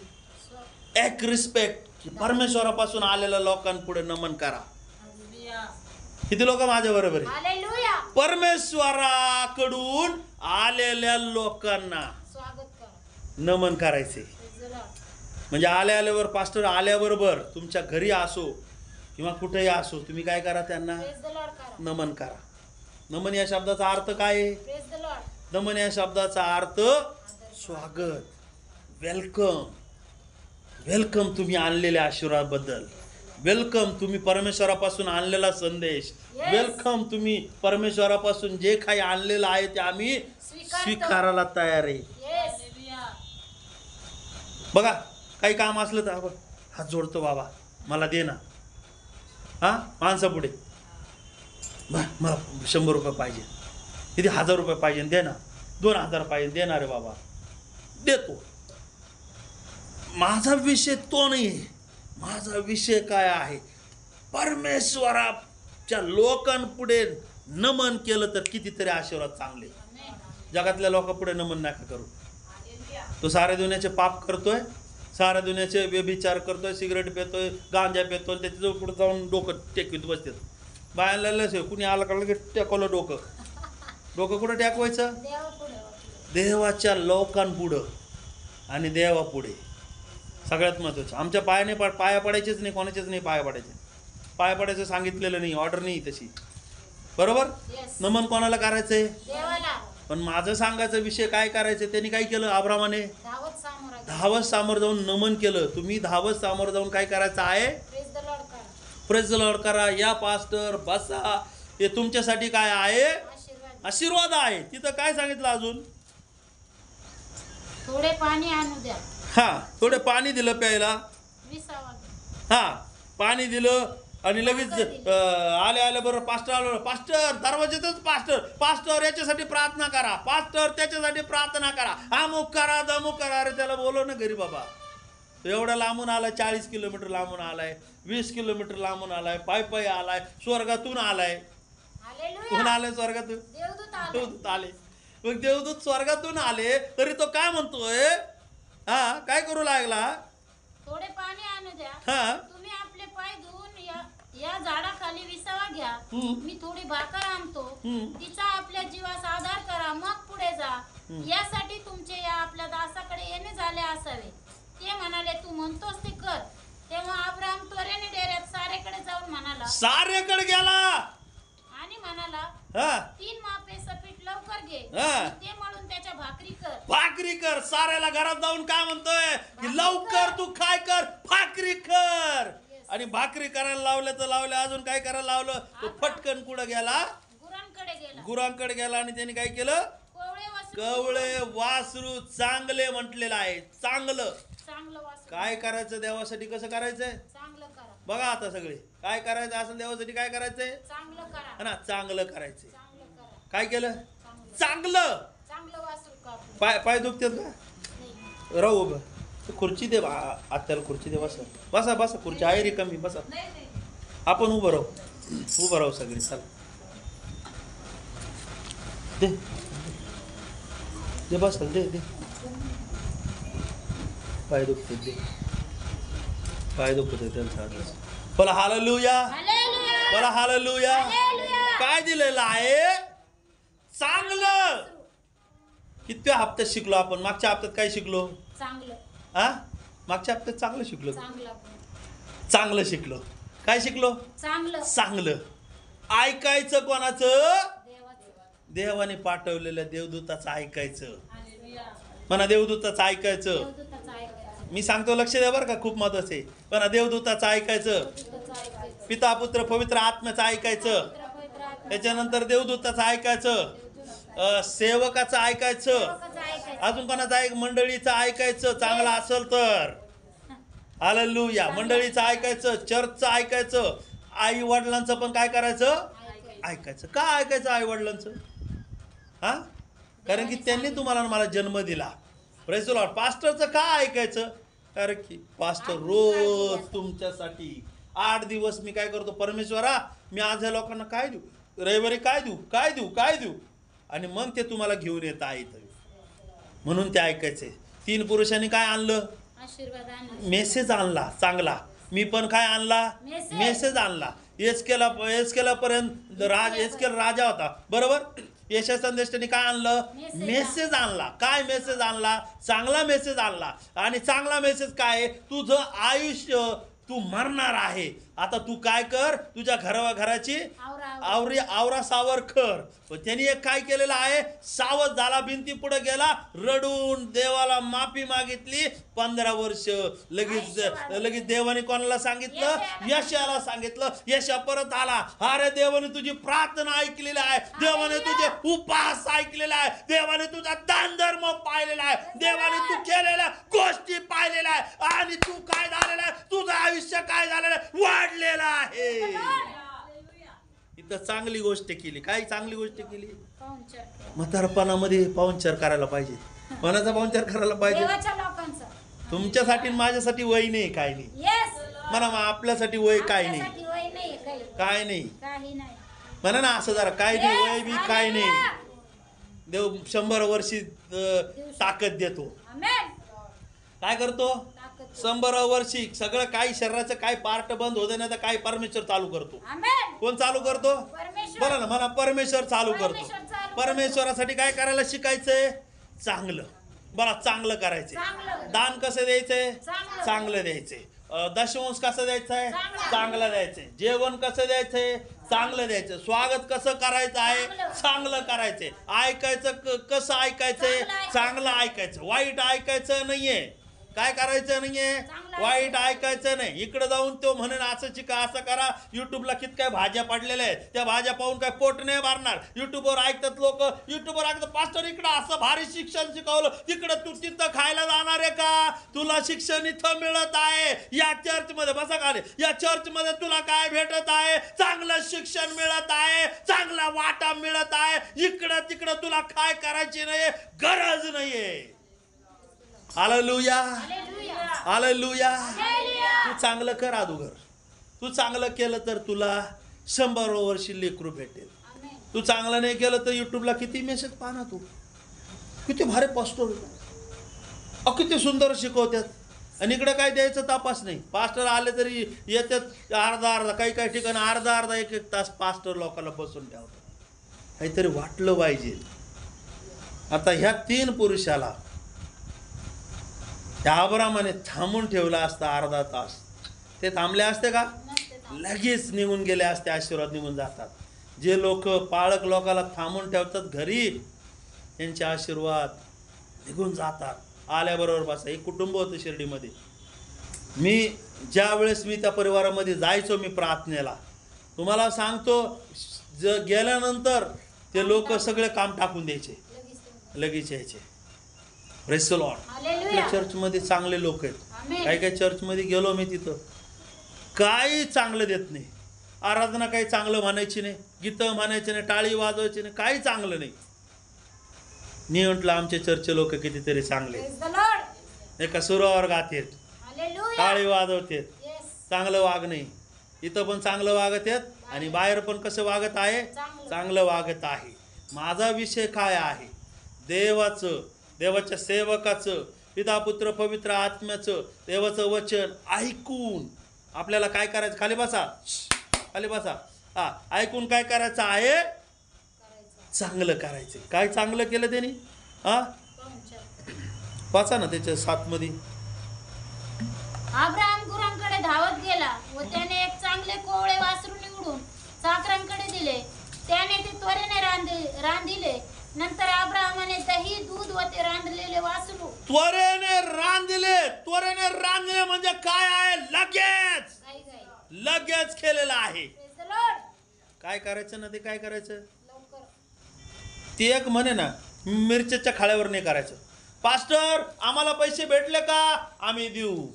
एक रिस्पेक्ट, परमेश्वरापासून आलेल्या लोकांपुढे नमन करा. किती लोक माझ्या बरोबर आहे? हालेलुया. परमेश्वराकडून आलेल्या लोकांना स्वागत करा. नमन करायचे. Praise the Lord. म्हणजे आल्यावर पास्टर आल्याबरोबर तुमच्या घरी असो किंवा कुठेही असो, तुम्ही काय करा, त्यांना Praise the Lord करा. नमन करा. नमन या शब्दाचा अर्थ काय आहे? Praise the Lord. नमन या शब्दाचा अर्थ स्वागत, वेलकम. वेलकम तुम्ही आणलेल्या आशीर्वादाबद्दल, वेलकम तुम्ही परमेश्वरापासून आणलेला संदेश, Yes. वेलकम तुम्ही परमेश्वरापासून जे काही आणलेलं आहे ते आम्ही स्वीकारतो. स्वीकारायला तयार आहे. Yes. बघा काही काम असलं तर बघ, हात जोडतो, बाबा मला दे ना. हा माणसापुढे मला 100 रुपये पाहिजे, किती 1000 रुपये पाहिजे, दे ना. 2000 पाहिजे, देणार रे बाबा, देतो. माझा विषय तो नाही आहे. माझा विषय काय आहे? परमेश्वराच्या लोकांपुढे नमन केलं तर कितीतरी आशीर्वाद चांगले. जगातल्या लोकांपुढे नमन नका करू. तो साऱ्या दुनियाचे पाप करतोय, साऱ्या दुनियाचे व्यभिचार करतोय, सिगरेट पितोय, गांजा पितोय, त्याच्या पुढे जाऊन डोकं टेकवीत बसतात. बायांना कुणी आलं का लगेच टेकवलं डोकं. डोकं कुठं टेकवायचं? देवापुढे. देवाच्या लोकांपुढं आणि देवापुढे. सगळ्यात महत्त्वाचं, आमच्या पाया पडायचेच नाही, कोणाचेच नाही पाया पडायचे. पाया पडायचं सांगितलेलं नाही, ऑर्डर नाही तशी, बरोबर. Yes. नमन कोणाला करायचंय? देवाला. पण माझं सांगायचा विषय काय करायचं, त्यांनी काय केलं? अब्रामाने धावत सामोरा गेला. धावत सामोर जाऊन नमन केलं. तुम्ही धावत सामोर जाऊन काय करायचं आहे? Praise the Lord करा. प्रेज द लॉर्ड करा. या पास्टर बसा, हे तुमच्यासाठी काय आहे? आशीर्वाद. आशीर्वाद आहे. तिथं काय सांगितलं अजून? थोडे पाणी आणू द्या. हा, थोडे पाणी दिलं प्यायला. 20 घ्या. हा, पाणी दिलं आणि लगेच आल्या बरोबर पास्टर आलो. पास्टर दरवाजेतच, पास्टर याच्यासाठी प्रार्थना करा, पास्टर त्याच्यासाठी प्रार्थना करा, अमुक करा दमुक करा. अरे त्याला बोलव ना घरी बाबा. तो एवढा लांबून आलाय, 40 किलोमीटर लांबून आलाय, 20 किलोमीटर लांबून आलाय, पायी आलाय, स्वर्गातून आलाय. कोण हालेलुया. आलाय स्वर्गातून? देवदूत आले. देवदूत आले. मग देवदूत स्वर्गातून आले तरी तो काय म्हणतोय? हा, काय करू लागला? थोडे पाणी आणू द्या. हा. तुम्ही आपले पाय धुवून या झाडाखाली विसावा घ्या. हम्म. मी थोडी भाकर आणतो. हम्म. तिचा आपल्या जीवास आधार करा, मग पुढे जा. यासाठी तुमचे या आपल्या दासाकडे येणे झाले असावे. ते म्हणाले, तू म्हणतोस ते कर. तेव्हा अब्राम त्वरेने डेऱ्यात सारेकडे जाऊन म्हणाला, सारेकडे गेला आणि म्हणाला, हा, 3 मापे सपीट लवकर घे. हा. आणि ते मळून त्याच्या भाकरी कर. भाकरी कर. साऱ्याला घरात जाऊन काय म्हणतोय की लवकर तू काय कर, भाकरी कर. आणि भाकरी करायला लावलं तर लावलं, अजून काय करायला लावलं? तो फटकन कुठं गेला? गुरांकडे गेला. गुरांकडे गेला आणि त्याने काय केलं? कवळे वासरू चांगले म्हटलेलं आहे. चांगलं वासरू. काय करायचं देवासाठी? कसं करायचंय? चांगलं करा. बघा आता सगळे काय करायचं असेल देवासाठी, काय करायचंय? चांगलं करा. हा ना, चांगलं करायचंय. चांगलं करा. काय केलं? चांगलं. चांगलं. चांगलं वासरू कापू. पाय दुखतात का? नाही. राहू उभं. खुर्ची दे आत्याला, खुर्ची दे. बसा बसा बसा, खुर्ची आहे रिकामी, बसा. आपण उभं राहू सगळे. चल दे बस, दे पाय दुखते, दे पाय दुखते त्यांचा. बोला हालेलुया, हालेलुया. बोला हालेलुया. हालेलुया. काय दिलेलं आहे? चांगलं. कितव्या हप्त्यात शिकलो आपण? मागच्या हप्त्यात काय शिकलो? चांगलं. हा, मागच्या हप्त्यात चांगलं शिकलो. चांगलं शिकलो. काय शिकलो? चांगलं ऐकायचं. कोणाचं? देवाने पाठवलेल्या देवदूताचं ऐकायचं. म्हणा देवदूताचं ऐकायचं. देवदूताचं ऐकायचं. मी सांगतो, लक्ष द्या बरं का, खूप महत्वाचं आहे. म्हणा देवदूताचं ऐकायचं, देवदूताचं ऐकायचं. पिता पुत्र पवित्र आत्म्याचं ऐकायचं, त्याच्यानंतर देवदूताचं ऐकायचं, सेवकाचं ऐकायचं, देवदूताचं ऐकायचं. अजून कोणाचं मंडळीचं ऐकायचं चांगलं असेल तर. हालेलुया. मंडळीचं ऐकायचं, चर्चचं ऐकायचं, आई वडिलांचं पण काय करायचं, ऐकायचं. का ऐकायचं आई वडिलांचं? हा, कारण की त्यांनी तुम्हाला मला जन्म दिला. Praise the Lord. पास्टरचं का ऐकायचं? कारण की पास्टर रोज तुमच्यासाठी 8 दिवस मी काय करतो, परमेश्वरा मी आज ह्या लोकांना काय देऊ, रविवारी काय देऊ, काय देऊ, काय देऊ, आणि मग ते तुम्हाला घेऊन येत आहेत. म्हणून ते ऐकायचे. 3 पुरुषांनी काय आणलं, आशीर्वाद आणला. मेसेज आणला चांगला. मी पण काय आणला, मेसेज आणला. एसकेला पर्यंत एसकेल राजा होता, बरोबर. यशा संदेश त्यांनी काय आणलं, मेसेज आणला. काय मेसेज आणला, चांगला मेसेज आणला. आणि चांगला मेसेज काय, तुझं आयुष्य तू मरणार आहे, आता तू काय कर, तुझ्या घराची आवरा सावर कर. त्यांनी एक काय केलेलं आहे, सावध झाला, भिंती पुढे गेला, रडून देवाला माफी मागितली. 15 वर्ष लगेच देवाने कोणाला सांगितलं, यशाला सांगितलं. यशा परत आला, अरे देवाने तुझी प्रार्थना ऐकलेली आहे, देवाने तुझे उपास ऐकलेला आहे, देवाने तुझा दान धर्म पाहिलेला आहे, देवाने तू केलेल्या गोष्टी पाहिलेल्या आहे, आणि तू काय झालेला आहे, तुझं आयुष्य काय झालेलं आहे, वाढलेलं आहे. इथं चांगली गोष्ट केली. काय चांगली गोष्ट केली, म्हातारपणामध्ये पाहुणचार करायला पाहिजे. मनाचा पाहुणचार करायला पाहिजे. देवाच्या लोकांचा. तुमच्यासाठी माझ्यासाठी वय नाही, काय नाही. म्हणा आपल्यासाठी वय काय नाही, काय नाही. म्हणा ना असं जरा काय नाही, वय बी काय नाही. देव 100 वर्षी ताकद देतो. काय करतो, 100 वर्षी सगळं काही शरीराचं काय पार्ट बंद होते ना, तर काही परमेश्वर चालू करतो. कोण चालू करतो, बोला ना, मला परमेश्वर चालू करतो. परमेश्वरासाठी काय करायला शिकायचंय, चांगलं. बरं, चांगलं करायचंय. दान कसं द्यायचंय, चांगलं द्यायचंय. दशवंश कसं द्यायचंय, चांगलं द्यायचंय. जेवण कसं द्यायचंय, चांगलं द्यायचं. स्वागत कसं करायचं आहे, चांगलं करायचंय. ऐकायचं कसं ऐकायचंय, चांगलं ऐकायचं. वाईट ऐकायचं नाहीये. काय करायचं नाहीये, वाईट ऐकायचं नाही. इकडे जाऊन तो म्हणेन असं शिका, असं करा. युट्यूबला किती काय भाज्या पडलेल्या आहेत, त्या भाज्या पाहून काय पोट नाही भरणार. युट्यूबवर ऐकतात लोक, युट्यूबवर ऐकतात, पास्टर इकडं असं भारी शिक्षण शिकवलं, तिकडं तू तिथं खायला जाणार आहे का? तुला शिक्षण इथं मिळत आहे, या चर्चमध्ये. बसा खाली, या चर्चमध्ये तुला काय भेटत आहे, चांगलं शिक्षण मिळत आहे, चांगला वाटा मिळत आहे. इकडं तिकडं तुला काय करायची नाही, गरज नाहीये. Hallelujah, hallelujah. तू चांगलं कर अगोदर. तू चांगलं केलं तर तुला 100 वर्षी लेकरू भेटेल. तू चांगलं नाही केलं तर युट्यूबला किती मेसेज पाहना, तू किती भारी पास्टर, किती सुंदर शिकवतात, आणि इकडे काय द्यायचं तपास नाही. पास्टर आले तरी येतात अर्धा काही ठिकाणी अर्धा 1 तास पास्टर लोकांना बसून ठेवतात. काहीतरी वाटलं पाहिजे. आता ह्या 3 पुरुषाला त्या अब्रामाने थांबून ठेवला असता अर्धा तास, ते थांबले असते का? लगेच निघून गेले असते. आशीर्वाद निघून जातात. जे लोक पाळक लोकाला थांबून ठेवतात घरी, त्यांचे आशीर्वाद निघून जातात. आल्याबरोबर बसा. एक कुटुंब होतं शिर्डीमध्ये. ज्या वेळेस मी त्या परिवारामध्ये जायचो, मी प्रार्थनेला, तुम्हाला सांगतो, गेल्यानंतर ते लोक सगळे काम टाकून द्यायचे, लगेच यायचे. Praise the Lord. आपल्या चर्चमध्ये चांगले लोक आहेत. काही चर्चमध्ये गेलो मी, तिथं काही चांगलं देत नाही. आराधना काही चांगलं म्हणायची नाही, गीतं म्हणायची नाही, टाळी वाजवायची नाही, काही चांगलं नाही. मी म्हटलं आमचे चर्चचे लोक कितीतरी चांगले, एका सुरावर गातेत, टाळी वाजवतेत, चांगलं वाग नाही. इथं पण चांगलं वागत आहेत, आणि बाहेर पण कसं वागत आहे, चांगलं वागत आहे. माझा विषय काय आहे, देवाचं, देवाच्या सेवकाचं, पिता पुत्र पवित्र आत्म्याचं, देवाचं वचन ऐकून आपल्याला काय करायचं, खाली बसा, खाली बसा. ऐकून काय करायचं आहे, चांगलं करायचं. काय चांगलं केलं त्यांनी, वाचा ना त्याच्या 7 मध्ये. अब्राहम गुरांकडे धावत गेला व त्याने एक चांगले कोवळे वासरू निवडून चाकरांकडे दिले. त्याने ते त्वरेने रांधिले. नंतर अब्राहमाने दही, दूध व ते रांधलेले वासरू त्वरेने रांधले म्हणजे काय आहे, लगेच केलेलं आहे. काय करायचं ना, ते काय करायचं, ते एक म्हणे ना, मिरच्याच्या खाळ्यावर नाही करायचं. पास्टर आम्हाला पैसे भेटले का, आम्ही देऊ.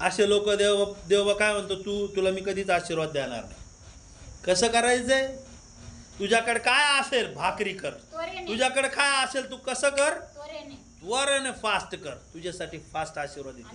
असे लोक देव काय म्हणतो, तुला मी कधीच आशीर्वाद देणार नाही. कसं करायचंय? तुझ्याकडे काय असेल भाकरी कर, तुझ्याकडे काय असेल तू कसं कर, त्वरेने फास्ट कर. तुझ्यासाठी फास्ट आशीर्वाद येईल.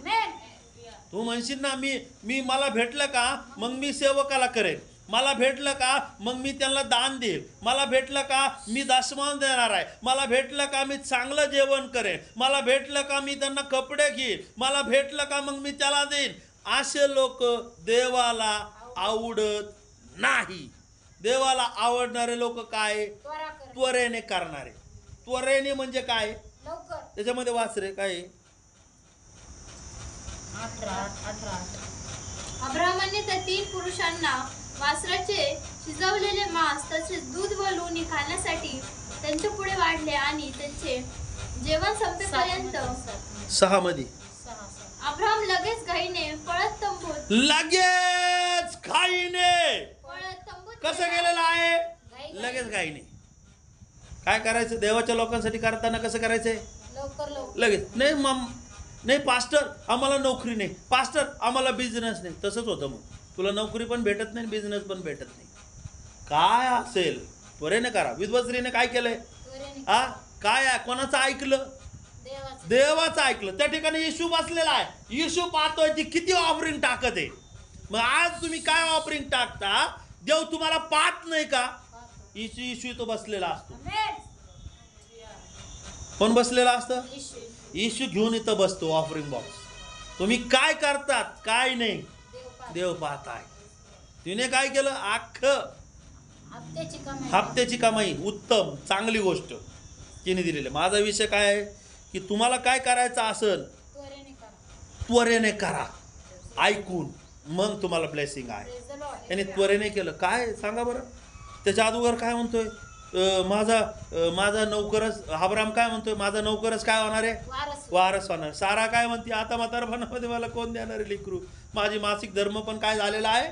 तू म्हणशील ना मी मला भेटलं का मग मी सेवकाला करेन, मला भेटलं का मग मी त्यांना दान देईल, मला भेटलं का मी दशमान देणार आहे, मला भेटलं का मी चांगलं जेवण करेन, मला भेटलं का मी त्यांना कपडे घेईन, मला भेटलं का मग मी त्याला देईन. असे लोक देवाला आवडत नाही. देवाला आवडणारे लोक काय? त्वरेने करणारे. त्वरेने म्हणजे काय? त्याच्यामध्ये वाच रे काय? अब्राहमाने त्या 3 पुरुषांना वासराचे शिजवलेले मांस तसेच दूध व लोणी खाण्यासाठी त्यांच्या पुढे वाढले आणि त्यांचे जेवण संपेपर्यंत 6 मध्ये अब्राहम लगेच घाईने पळत तंबूत कसं गेलेलं आहे? लगेच घाईने. काय करायचं? देवाच्या लोकांसाठी करताना कसं करायचंय? लगेच. नाही पास्टर आम्हाला नोकरी नाही, पास्टर आम्हाला बिझनेस नाही. तसंच होतं. मग तुला नोकरी पण भेटत नाही, बिझनेस पण भेटत नाही. काय असेल त्वरेने करा. विद्वस्त्रीने काय केलंय? काय आहे? कोणाचं ऐकलं? देवाचं ऐकलं. त्या ठिकाणी येशू बसलेला आहे. येशू पाहतोय ती किती ऑफरिंग टाकत आहे. मग आज तुम्ही काय ऑफरिंग टाकता? देव तुम्हाला पाहत नाही का? येशू तो बसलेला असतो. कोण बसलेला असतं? येशू घेऊन इथं बसतो ऑफरिंग बॉक्स. तुम्ही काय करतात काय नाही देव पाहताय. तिने काय केलं? हप्त्याची कमाई. उत्तम चांगली गोष्ट तिने दिलेली. माझा विषय काय आहे की तुम्हाला काय करायचं असेल त्वरेने करा. ऐकून मग तुम्हाला ब्लेसिंग आहे. त्याने त्वरेने केलं. काय सांगा बरं? त्याच्या अगोदर काय म्हणतोय? माझा नौकरच. अब्राम काय म्हणतोय? माझा नौकरच काय होणार आहे? वारस होणार. सारा काय म्हणते? आता म्हातारपणामध्ये मला कोण देणार आहे लेकरू? माझी मासिक धर्म पण काय झालेला आहे?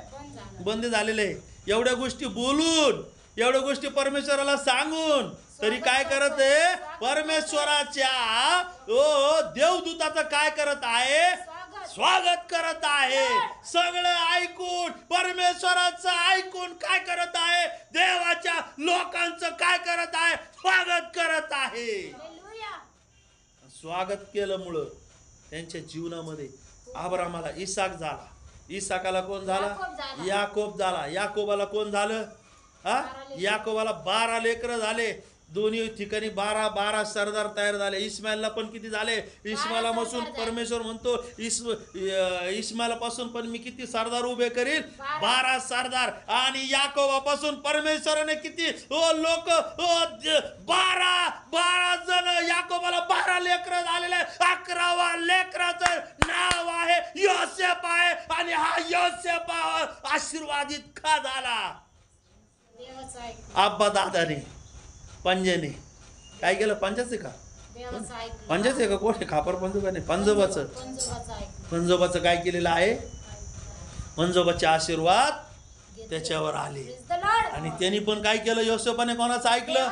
बंद झालेले आहे. एवढ्या गोष्टी बोलून, एवढ्या गोष्टी परमेश्वराला सांगून तरी काय करत आहे? परमेश्वराच्या देवदूताचं काय करत आहे? स्वागत करत आहे. सगळं ऐकून, परमेश्वराचं ऐकून काय करत आहे? देवाच्या लोकांचं काय करत आहे? स्वागत करत आहे. स्वागत केल्यामुळं त्यांच्या जीवनामध्ये अब्रामाला इसाक झाला. इसाकाला कोण झाला? याकोब झाला. याकोबाला कोण झालं? याकोबाला 12 लेकरं झाले. दोन्ही ठिकाणी 12 सरदार तयार झाले. इस्माईलला पण किती झाले? इस्माईलापासून परमेश्वर म्हणतो इस्माईलापासून पण मी किती सरदार उभे करील? 12 सरदार. आणि याकोबापासून परमेश्वराने किती लोक 12 जण. याकोबाला 12 लेकरं झालेले. 11व्या लेकराचं नाव आहे योसेफ आहे. आणि हा योसेफ आशीर्वादित का झाला? आब्बा दादाने पंजेने काय केलं? पंजाचे का? पंजाचे का? कोण? खापर पंजोबा नाही, पंजोबाचं. पंजोबाचं काय केलेलं आहे? पंजोबाचे आशीर्वाद त्याच्यावर आले. आणि त्यांनी पण काय केलं? योसेफाने कोणाचं ऐकलं?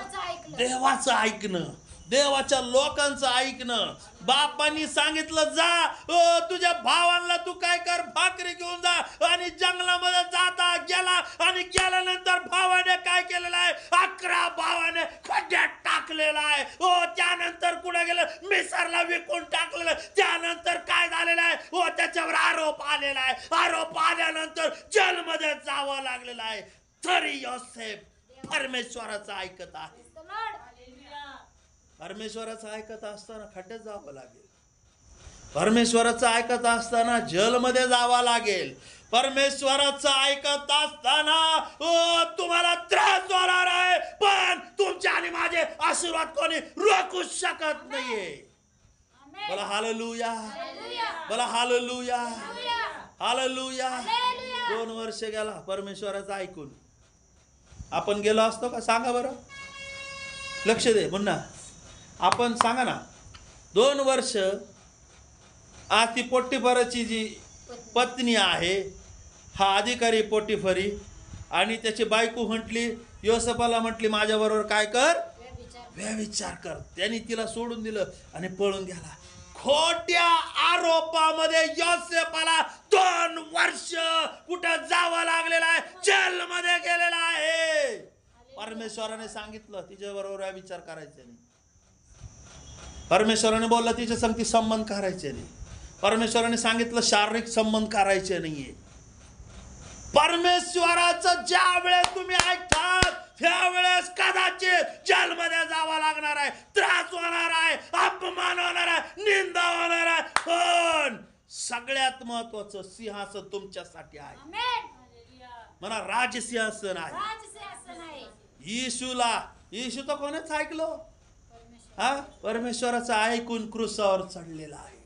देवाचं ऐकणं, देवाच्या लोकांचं ऐकणं. बापांनी सांगितलं जा तुझ्या भावांना तू काय कर? भाकरी घेऊन जा. आणि जंगलामध्ये जाता गेला. आणि गेल्यानंतर भावाने काय केलेलं आहे? 11 भावाने खड्ड्यात टाकलेला आहे. त्यानंतर कुठे गेलं? मिसरला विकून टाकलेलं. त्यानंतर काय झालेलं आहे? त्याच्यावर आरोप आलेला आहे. आरोप आल्यानंतर जेलमध्ये जावं लागलेलं आहे. तरी योसेफ परमेश्वराचं ऐकत आहे. परमेश्वराचं ऐकत असताना खड्ड्यात जावं लागेल. परमेश्वराचं ऐकत असताना जेलमध्ये जावं लागेल. परमेश्वराचं ऐकत असताना तुम्हाला त्रास होणार आहे. पण तुमचे आणि माझे आशीर्वाद कोणी रोखू शकत नाहीये. बोला हालेलुया, बोला हालेलुया, हालेलुया. 2 वर्ष गेला परमेश्वराचं ऐकून. आपण गेलो असतो का? सांगा बरं. लक्ष दे मुन्ना. आपण सांगा ना. 2 वर्ष आज ती पोटिफराची जी पत्नी आहे, हा अधिकारी पोटिफरी, आणि त्याची बायको म्हटली योसेफाला म्हटली माझ्याबरोबर काय कर? व्यभिचार कर. त्यांनी तिला सोडून दिलं आणि पळून गेला. खोट्या आरोपामध्ये योसेफाला 2 वर्ष कुठं जावं लागलेलं आहे, जेलमध्ये गेलेला आहे. परमेश्वराने सांगितलं तिच्या बरोबर व्यभिचार करायचे नाही. परमेश्वराने बोललं तिच्या संगती संबंध करायचे नाही. परमेश्वराने सांगितलं शारीरिक संबंध करायचे नाहीये. परमेश्वराचं ज्या वेळेस तुम्ही ऐकतात त्यावेळेस कदाचित जेलमध्ये जावं लागणार आहे, त्रास होणार आहे, अपमान होणार आहे, निंदा होणार आहे, पण सगळ्यात महत्वाचं सिंहासन तुमच्यासाठी आहे. आमेन. म्हणा राजसिंहासन आहे. राजसिंहासन आहे. येशू तर कोणच ऐकलो? हा, परमेश्वराचं ऐकून क्रूसावर चढलेला आहे,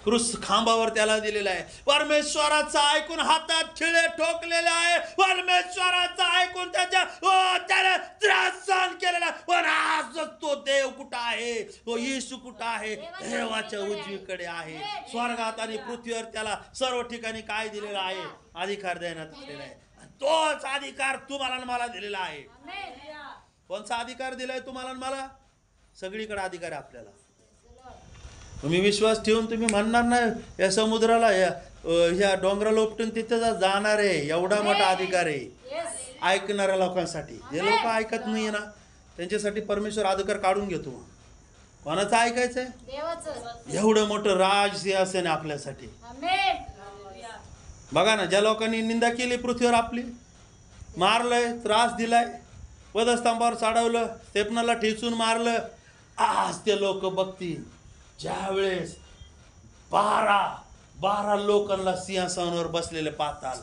क्रूस खांबावर त्याला दिलेला आहे. परमेश्वराचं ऐकून हातात खिळे ठोकलेले आहे. परमेश्वराचं ऐकून त्याला त्रास सहन केलेला. पण आज तो देव कुठं आहे? तो येशू कुठं आहे? देवाच्या उजवीकडे आहे. स्वर्गात आणि पृथ्वीवर त्याला सर्व ठिकाणी काय दिलेला आहे? अधिकार देण्यात आलेला आहे. तोच अधिकार तुम्हाला आणि मला दिलेला आहे. कोणचा अधिकार दिलाय तुम्हाला आणि मला? सगळीकडे अधिकार आहे आपल्याला. तुम्ही विश्वास ठेवून तुम्ही म्हणणार नाही या समुद्राला ह्या डोंगराला उपटून तिथे जाणार आहे, एवढा मोठा अधिकार आहे ऐकणाऱ्या लोकांसाठी. जे लोक ऐकत नाही ना त्यांच्यासाठी परमेश्वर अधिकार काढून घेतो. कोणाचं ऐकायचंय? देवाचं. एवढं मोठं राजसिंहासन आहे आपल्यासाठी. आमेन. बघा ना, ज्या लोकांनी निंदा केली पृथ्वीवर, आपली मारलंय, त्रास दिलाय, वधस्तंभावर चढवलं, स्टेपनाला ठेचून मारलं, आज ते लोक बघतील ज्या वेळेस 12 लोकांना सिंहासनावर बसलेले पाहताल.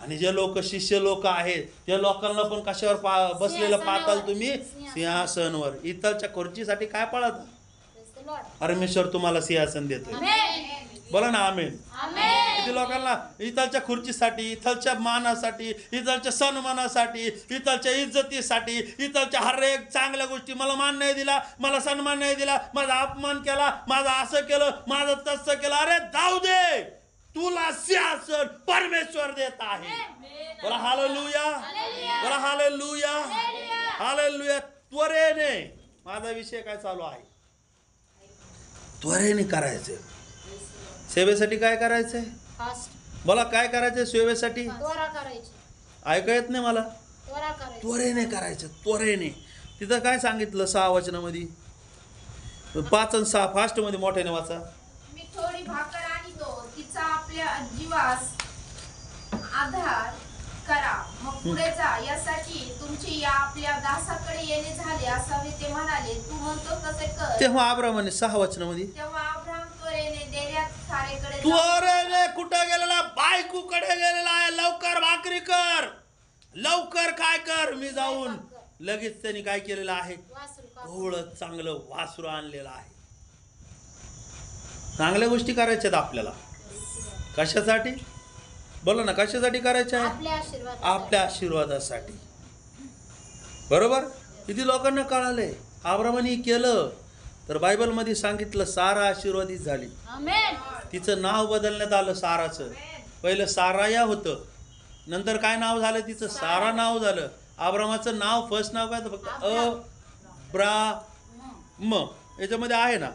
आणि जे लोक शिष्य लोक आहेत त्या लोकांना पण कशावर बसलेलं पाहताल तुम्ही? सिंहासनावर. इथलच्या खुर्चीसाठी काय पळत? परमेश्वर तुम्हाला सिंहासन देतोय. बोला ना आमेन. किती लोकांना इथलच्या खुर्चीसाठी, इथलच्या मानासाठी, इथलच्या सन्मानासाठी, इथलच्या इज्जतीसाठी, इथलच्या हर एक चांगल्या गोष्टी, मला मान नाही दिला, मला सन्मान नाही दिला, माझा अपमान केला, माझं असं केलं, माझं तसं केलं. अरे जाऊ दे, तुला सिंहासन परमेश्वर देत आहे. बोला हालेलुया, बोला हालेलुया, हालेलुया. त्वरेने माझा विषय काय चालू आहे? त्वरेने करायचं. सेवेसाठी काय करायचंय? मला काय करायचंय सेवेसाठी? ऐका येत नाही मला. त्वरेने करायचं, त्वरेने. तिथं काय सांगितलं 6 वचनामध्ये? 5 आणि 6 फास्ट मध्ये मोठ्याने वाचा. मी थोडी भाकर आणतो, तिचा आपल्या जीवास आधार करा, मग पुढे जा. यासाठी तुमचे या आपल्या दासाकडे येणे झाले असावे. ते म्हणाले, तू म्हणतो तसे कर. तेव्हा अब्रामाने 6 वचनामध्ये, तेव्हा अब्राम त्वरेने डेऱ्यात सारेकडे त्वरेने कुठं गेलेला? बायकोकडे गेलेला आहे. लवकर भाकरी कर, लवकर काय कर. मी जाऊन लगेच त्यांनी काय केलेलं आहे? थोडं चांगलं वासरू आणलेलं आहे. चांगल्या गोष्टी करायच्यात आपल्याला. कशासाठी? बोला ना, कशासाठी करायच्या आहे? आपल्या आशीर्वादासाठी. बरोबर. किती लोकांना कळालंय अब्रामाने केलं तर बायबलमध्ये सांगितलं सारा आशीर्वादित झाली. तिचं नाव बदलण्यात आलं साराचं. पहिलं साराया होतं, नंतर काय नाव झालं तिचं? सारा नाव झालं. अब्रामाचं नाव फर्स्ट नाव काय? फक्त अब्राम. याच्यामध्ये आहे ना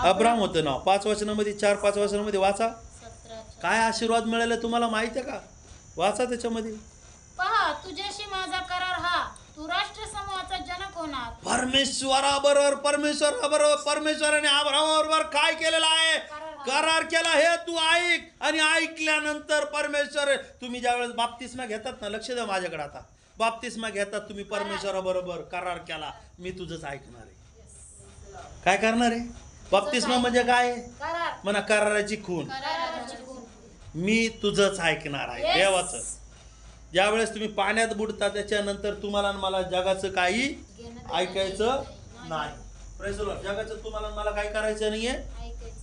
अब्राम होतं नाव. 5 वचनामध्ये 4-5 वचनामध्ये वाचा. काय आशीर्वाद मिळाला तुम्हाला माहिती आहे का? वाचा त्याच्यामध्ये. पहा, तुझ्याशी माझा करार हा, तू राष्ट्र समूहाचा जनक होणार. परमेश्वराबरोबर परमेश्वराने अब्रामाबरोबर काय केलेलं आहे? करार केला. हे तू ऐक. आणि ऐकल्यानंतर परमेश्वर, तुम्ही ज्यावेळेस बाप्तिस्मा घेतात ना, लक्ष द्या माझ्याकडे आता. बाप्तिस्मा घेतात तुम्ही, परमेश्वराबरोबर करार केला, मी तुझंच ऐकणार आहे. काय करणार आहे? बाप्तिस्मा म्हणजे काय? म्हणा कराराची खून. मी तुझंच ऐकणार आहे. देवाचं. ज्यावेळेस तुम्ही पाण्यात बुडता त्याच्यानंतर तुम्हाला मला जगाचं काही ऐकायचं नाही. Praise the Lord. जगाचं तुम्हाला मला काय करायचं नाहीये?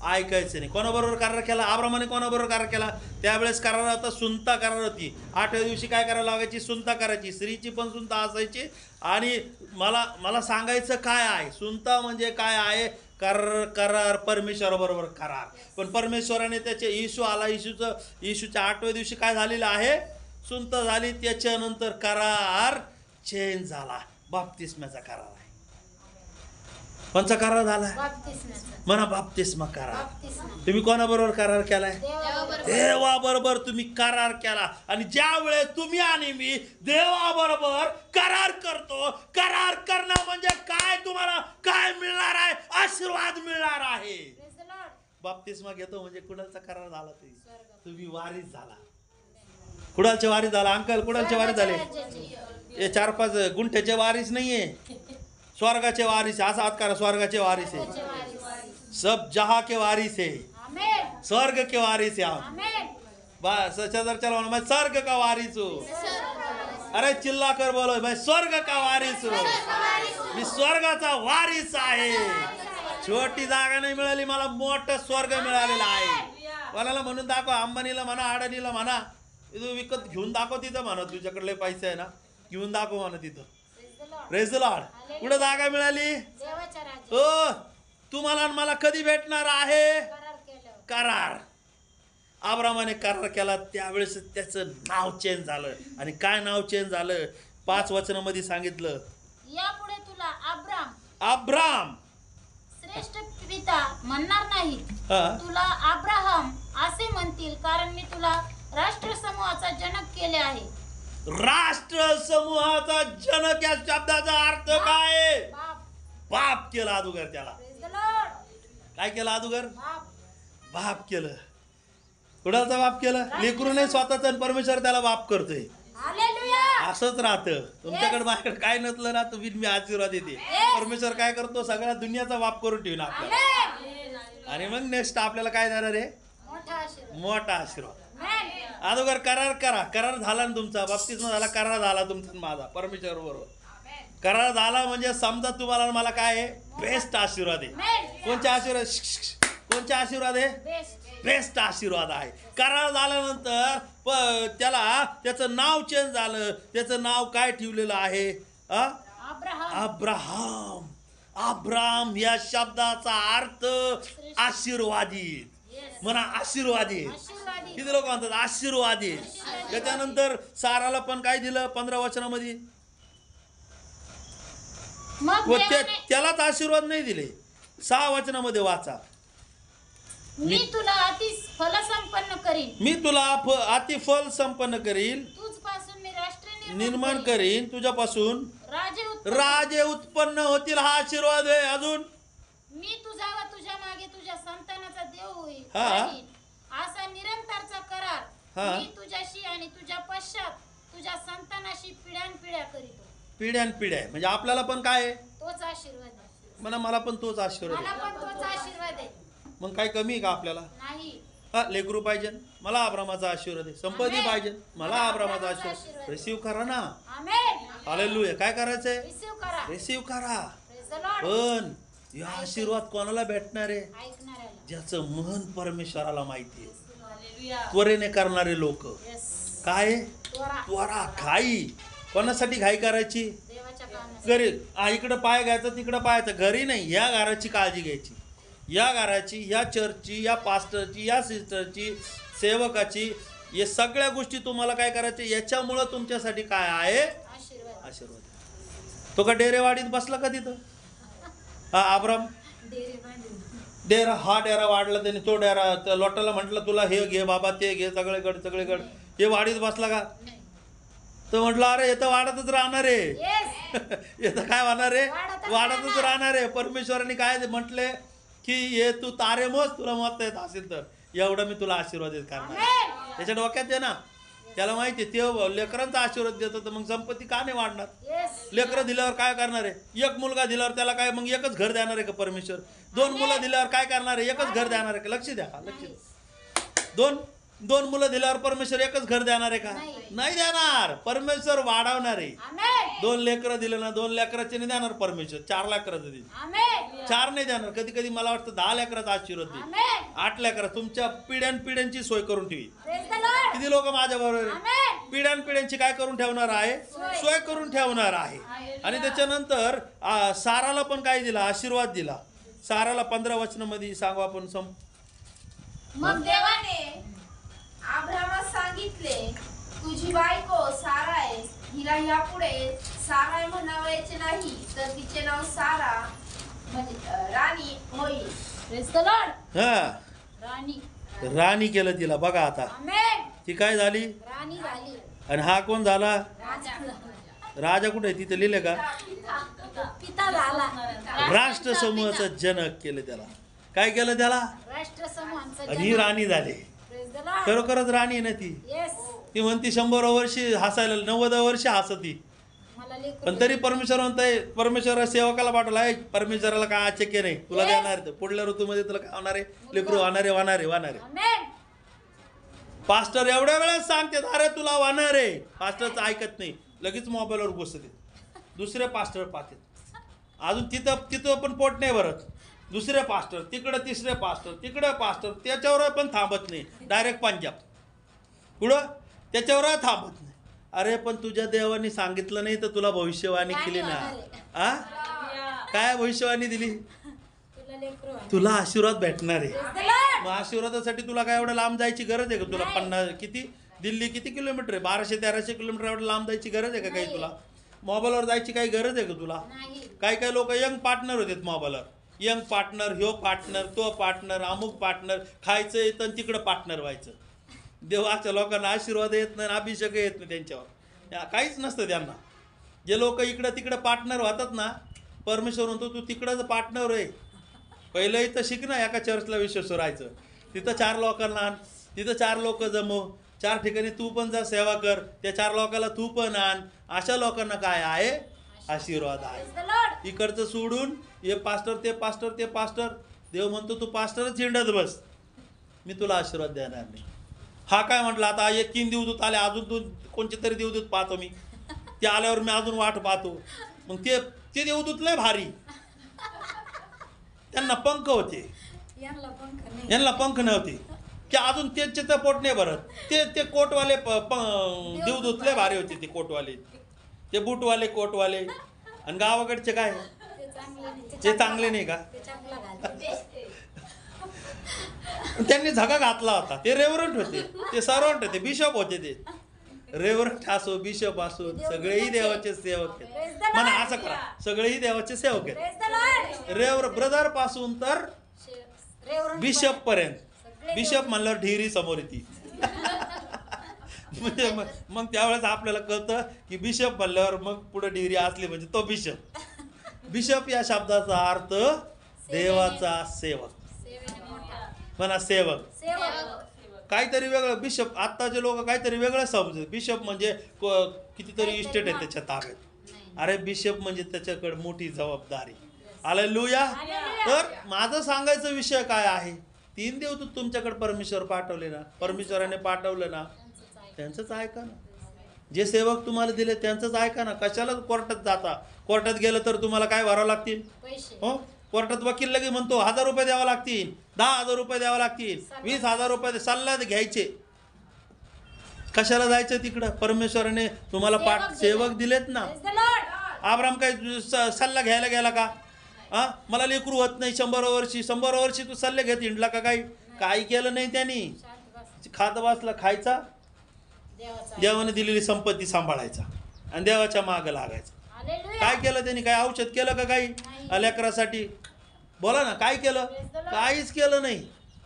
ऐकायचं नाही. कोणाबरोबर करार केला? अब्रामाने कोणाबरोबर करार केला? त्यावेळेस करार होता, सुनता करार होती. 8व्या दिवशी काय करायला लागायची? सुनता करायची. स्त्रीची पण सुनता असायची. आणि मला सांगायचं काय आहे? सुनता म्हणजे काय आहे? करार परमेश्वराबरोबर करार. पण परमेश्वराने त्याचे येशू आला, येशूच्या 8व्या दिवशी काय झालेलं आहे? सुनता झाली. त्याच्यानंतर करार चेंज झाला, बाप्तिस्म्याचा करार आहे. कोणचा करार झाला? बाप्तिस्माचा. म्हणा बाप्तिस्मा करार. बाप्तिस्मा. तुम्ही कोणाबरोबर करार केलाय? देवाबरोबर. देवाबरोबर तुम्ही करार केला. आणि ज्या वेळेस तुम्ही आणि मी देवाबरोबर करार करतो, करार करणं म्हणजे काय, तुम्हाला काय मिळणार आहे? आशीर्वाद मिळणार आहे. Praise the Lord. बाप्तिस्मा घेतो म्हणजे कुणालचा करार झाला? तुम्ही वारीस झाला. कुणालचे वारीस झाला? अंकल कुणालचे वारीस झाले? राज्याची. हे 4-5 गुंठ्याचे वारीस नाहीये, स्वर्गाचे वारिस. असा हात करा, स्वर्गाचे वारिस है. सब जहां के वारिस है, आमेन. स्वर्ग के वारिस है आप. आमेन. बस शेजार चला, मैं स्वर्ग का वारिस हूँ. अरे चिल्ला कर बोलो, मैं स्वर्ग का वारिस हूँ. मी स्वर्गाचा वारिस आहे. छोटी जागा नाही मिळाली मला, मोठं स्वर्ग मिळालेला आहे. कोणाला म्हणून दाखव, अंबानीला म्हणा, अडानीला म्हणा, तू विकत घेऊन दाखव तिथं म्हणा, तुझ्याकडले पैसे आहे ना, घेऊन दाखव म्हणा तिथं. Praise the Lord. कुठं जागा मिळाली? देवाच्या राज्यात. हो, तुम्हाला आणि मला कधी भेटणार आहे? करार केल्यावर. करार. अब्रामाने करार केला, त्यावेळेस त्याचं नाव चेंज झालं. आणि काय नाव चेंज झालं? 5 वचनामध्ये सांगितलं. यापुढे तुला अब्राम श्रेष्ठ पिता म्हणणार नाही, हा. तुला अब्राहम असे म्हणतील, कारण मी तुला राष्ट्र समूहाचा जनक केले आहे. राष्ट्र समूहाचा जनक या शब्दाचा अर्थ काय? बाप. बाप केला अदुगर त्याला. Praise the Lord. काय केलं अदुगर? बाप. बाप केलं. कुणाचा बाप केलं? लेकरू नाही स्वतःचा, आणि परमेश्वर त्याला बाप करतोय. हालेलुया. असंच राहतं. तुमच्याकडे माझ्याकडे काय नसलं ना, तुम्ही मी आशीर्वाद येते. परमेश्वर काय करतो? सगळ्या दुनियाचा बाप करून ठेवून आपल्याला. आमेन. आणि मग नेक्स्ट आपल्याला काय देणार आहे? मोठा आशीर्वाद. मोठा आशीर्वाद. आमेन. अगोदर करार करा. करार झाला ना तुमचा, बाप्तिस्मा झाला, करार झाला तुमचा आणि माझा परमेश्वर बरोबर. करार झाला म्हणजे समजा तुम्हाला मला काय आहे? बेस्ट आशीर्वाद आहे. आमेन. कोणचे आशीर्वाद? कोणचे आशीर्वाद आहे? बेस्ट. बेस्ट आशीर्वाद आहे. करार झाल्यानंतर त्याला त्याचं नाव चेंज झालं. त्याचं नाव काय ठेवलेलं आहे? अब्राहम. अब्राहम. अब्राम या शब्दाचा अर्थ आशीर्वादी. म्हणा आशीर्वादी. आशीर्वादी. किती लोक म्हणतात आशीर्वादी. त्याच्यानंतर साराला पण काय दिलं 15 वचनामध्ये? मग व देवाने, त्यालाच आशीर्वाद नाही दिले. 6 वचनामध्ये वाचा. मी तुला अति फलसंपन्न करीन, मी तुला अतिफल संपन्न करील, तुझपासून मी राष्ट्र निर्माण करीन, तुझ्यापासून राजे उत्पन्न. राजे उत्पन्न होतील. हा आशीर्वाद आहे. अजून मी तुझा व तुझ्या मागे तुझ्या संतानाचा देव होईल. हा. राहीन. असा निरंतरचा करार हा. मी तुझ्याशी आणि तुझ्या पश्चात तुझ्या संतानाशी पिढ्यानपिढ्या करीतो. पिढ्यानपिढ्या आहे. म्हणजे आपल्याला पण काय आहे? तोच आशीर्वाद आहे. म्हणा मला पण तोच आशीर्वाद मला आहे. पण तोच आशीर्वाद आहे. मग काय कमी आहे का आपल्याला? नाही. हा, लेकरू पाहिजे, मला आब्रामाचा आशीर्वाद आहे. संपत्ती आमेन. पाहिजे, मला आब्रामाचा आब्रामाचा आशीर्वाद. आशीर्वाद. रिसीव करा ना. आमेन. हालेलुया. काय करायचंय? रिसीव करा. रिसीव करा. Praise the Lord. पण या आशीर्वाद कोणाला भेटणार आहे? ऐकणाऱ्याला. ज्याचं मन परमेश्वराला माहिती आहे. हालेलुया. त्वरेने करणारे लोक. Yes. काय? त्वरा. त्वरा. घाई. कोणासाठी घाई करायची? देवाच्या कामासाठी. घरी इकडं पाय घ्यायचं, तिकडं पाहायचं. घरी नाही, या घराची काळजी घ्यायची. या घराची, या चर्चची, या पास्टरची, या सिस्टरची, सेवकाची, या सगळ्या गोष्टी तुम्हाला काय करायच्या? याच्यामुळं तुमच्यासाठी काय आहे? आशीर्वाद. आशीर्वाद. तो का डेरेवाडीत बसला का तिथं? हा अब्राम डेरे बांधून. डेरा, हा डेरा वाढला त्याने. तो डेरा त्या लोटाला म्हटलं तुला हे घे बाबा, ते घे, सगळेकड हे वाढीत बसला का? नाही. तो म्हटलं अरे हे तर वाढतच राहणार आहे. Yes. हे तर काय होणार आहे? वाढतच वाढतच राहणार. राहणार आहे. परमेश्वराने काय म्हटले की हे तू तारे मोज, तुला मोजता येत असेल तर एवढं मी तुला आशीर्वाद देत करणार. Amen. त्याच्या डोक्यात आहे ना, त्याला माहिती आहे ते लेकरांचा आशीर्वाद देत होतं. मग संपत्ती का नाही वाढणार? Yes. लेकरं दिल्यावर काय करणार आहे? एक मुलगा दिल्यावर त्याला काय मग एकच घर देणार आहे का परमेश्वर? 2 मुलं दिल्यावर काय करणार आहे? एकच घर देणार आहे का? लक्ष द्या, लक्ष द्या. 2 मुलं दिल्यावर परमेश्वर एकच घर देणार आहे का? नाही देणार. परमेश्वर वाढवणार आहे. Amen. 2 लेकरं दिलं ना, 2 लेकराचे नाही देणार परमेश्वर, 4 लेकराचं देईल. Amen. 4 नाही देणार. कधी कधी मला वाटतं 10 लेकराचा आशीर्वाद देईल. Amen. 8 लेकरं तुमच्या पिढ्यांची सोय करून ठेवी. Praise the Lord. किती लोक माझ्या बरोबर आहे? Amen. पिढ्यांची काय करून ठेवणार आहे? सोय करून ठेवणार आहे. आणि त्याच्यानंतर साराला पण काय दिला? आशीर्वाद दिला. साराला 15 वचनामध्ये सांगू आपण. मग देवाने अब्रामास सांगितले, तुझी बायको साराय, हिला यापुढे साराय म्हणावयाचे नाही, तर तिचे नाव सारा म्हणजे राणी होईल. Praise the Lord. हा राणी. राणी केलं तिला. बघा आता Amen. ती काय झाली राणी झाली. आणि हा कोण झाला? राजा. राजा कुठे आहे? तिथे लिहिलं का? पिता झाला. राष्ट्रसमूहाचं जनक केलं त्याला. काय केलं त्याला? राष्ट्रसमूहांचा आणि ही राणी झाली. Praise the Lord. खरोखरच राणी आहे ना ती. Yes. ती म्हणती 100 वर्षी हसायला, 90 वर्षी हसती, मला लेकरू पण तरी परमेश्वर म्हणताय, परमेश्वर सेवकाला पाठवला आहे. परमेश्वराला काय अचक्य नाही, तुला देणार आहे. पुढल्या ऋतूमध्ये तुला काय होणार आहे? लेकरू वाहणारे वाहणारे वाहणारे. Amen. पास्टर एवढ्या वेळेस सांगते अरे तुला वाहणार आहे. पास्टरचं ऐकत नाही, लगेच मोबाईलवर घुसते. दुसरे पास्टर पाहते, अजून तिथं पण पोट नाही भरत. दुसरे पास्टर तिकडं, तिसरे पास्टर तिकडं, पास्टर त्याच्यावर पण थांबत नाही. डायरेक्ट पंजाब पुढं, त्याच्यावर थांबत नाही. अरे पण तुझ्या देवाने सांगितलं नाही तर तुला भविष्यवाणी केली ना. आ काय भविष्यवाणी दिली? तुला लेकरू आहे. तुला आशीर्वाद भेटणार आहे. Praise the Lord. मग आशीर्वादासाठी तुला काय एवढं लांब जायची गरज आहे का? तुला 50 किती दिल्ली किती किलोमीटर आहे? 1200-1300 किलोमीटर एवढं लांब जायची गरज आहे का काही तुला? मोबाईलवर जायची काही गरज आहे का तुला? नाही. काही लोक यंग पार्टनर होते मोबाईलवर. यंग पार्टनर, ह्यो पार्टनर, तो पार्टनर, अमुक पार्टनर, खायचं येतं आणि तिकडं पार्टनर व्हायचं. देवाच्या लोकांना आशीर्वाद येत नाही, अभिषेक येत नाही त्यांच्यावर, काहीच नसतं त्यांना. जे लोक इकडं तिकडं पार्टनर होतात ना, परमेश्वर म्हणतो तू तिकडंच पार्टनर आहे. पहिलं इथं शिक ना, एका चर्चला विश्वासू राहायचं. तिथं 4 लोकांना आण, तिथं 4 लोक जमव, 4 ठिकाणी तू पण जा सेवा कर, त्या 4 लोकांना तू पण आण. अशा लोकांना काय आहे? आशीर्वाद आहे. Praise the Lord. इकडचं सोडून हे पास्टर ते पास्टर ते पास्टर, देव म्हणतो तू पास्टरच हिंडत बस, मी तुला आशीर्वाद देणार नाही. हा काय म्हटलं, आता हे 3 देवदूत आले, अजून 2 कोणते तरी देवदूत पाहतो मी, ते आल्यावर मी अजून वाट पाहतो. मग ते देवदूत लय भारी, त्यांना पंख होते, यांना पंख नाही. यांना पंख नव्हते, की अजून त्यांचे तर पोट नाही भरत. ते कोटवाले देवदूत लय भारी होते. ते कोटवाले, ते बूटवाले कोटवाले. आणि गावाकडचे काय? ते चांगले नाही. ते चांगले नाही का? ते चांगला घालते. त्यांनी झगा घातला होता. ते रेव्हरंट होते, ते सर्वंट होते, बिशप होते. ते रेव्हरंट असो, बिशप असो, सगळेही देवाचे सेवक आहेत. म्हणा असं करा, सगळेही देवाचे सेवक आहेत. Praise the Lord. ब्रदर पासून तर रेव्हरंड बिशप पर्यंत. बिशप म्हणल्यावर ढेरी समोर येते. म्हणजे मग त्यावेळेस आपल्याला कळतं की बिशप म्हणल्यावर मग पुढे डिग्री असली म्हणजे तो बिशप. बिशप या शब्दाचा अर्थ देवाचा सेवक. म्हणा सेवक, काहीतरी वेगळं. बिशप आत्ताचे लोक काहीतरी वेगळं समजतात. बिशप म्हणजे कितीतरी इस्टेट आहे त्याच्या ताब्यात. अरे बिशप म्हणजे त्याच्याकडे मोठी जबाबदारी. हालेलुया. तर माझं सांगायचं विषय काय आहे? 3 देवदूत तुमच्याकडे परमेश्वर पाठवले ना, परमेश्वराने पाठवलं ना, त्यांचंच ऐका ना. जे सेवक तुम्हाला दिले त्यांचंच ऐका ना. कशाला कोर्टात जाता? कोर्टात गेलं तर तुम्हाला काय भरावं लागतील? पैसे. हो, कोर्टात वकील लगे म्हणतो 1000 रुपये द्यावं लागतील, 10,000 रुपये द्यावं लागतील, 20,000 रुपये सल्ला घ्यायचे. कशाला जायचं तिकडं? परमेश्वराने तुम्हाला सेवक दिलेत ना. Praise the Lord. अब्राम काय सल्ला घ्यायला गेला का? हा, मला लेकरू होत नाही 100 वर्षी तू सल्ले घेत हिंडला का? काही केलं नाही त्यांनी. खात बसला, खायचा, देवाचा. देवाने दिलेली संपत्ती सांभाळायचा आणि देवाच्या मागं लागायचं. Hallelujah. काय केलं त्यांनी? काय औषध केलं का काही लेकरासाठी? बोला ना, काय केलं? काहीच केलं नाही.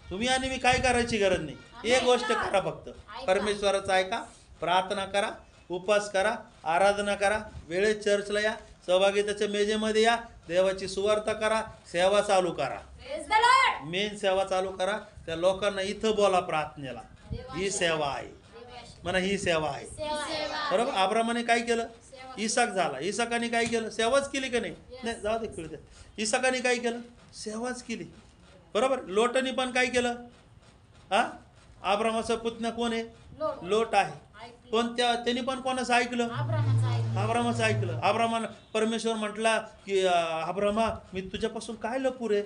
तुम्ही आणि मी काय करायची गरज नाही. एक गोष्ट करा फक्त, परमेश्वराचं ऐका, प्रार्थना करा, उपवास करा, आराधना करा, वेळेत चर्चला या, सहभागिताच्या मेजेमध्ये या, देवाची सुवार्ता करा, सेवा चालू करा. Praise the Lord. मेन सेवा चालू करा. त्या लोकांना इथं बोला प्रार्थनेला. ही सेवा आहे, म्हणा ही सेवा आहे. बरोबर. अब्रामाने काय केलं? इसाक झाला. इसाकाने काय केलं? सेवाच केली का नाही? नाही, जाऊ दे खेळू द्या. इसाकाने काय केलं? सेवाच केली. बरोबर. लोटाने पण काय केलं? हा, अब्रामाचा पुतण्या कोण आहे? लोट आहे. पण त्यांनी पण कोणाचं ऐकलं? अब्रामाचं ऐकलं. अब्रामानं परमेश्वर म्हटला की अब्रामा, मी तुझ्यापासून काय लपू रे?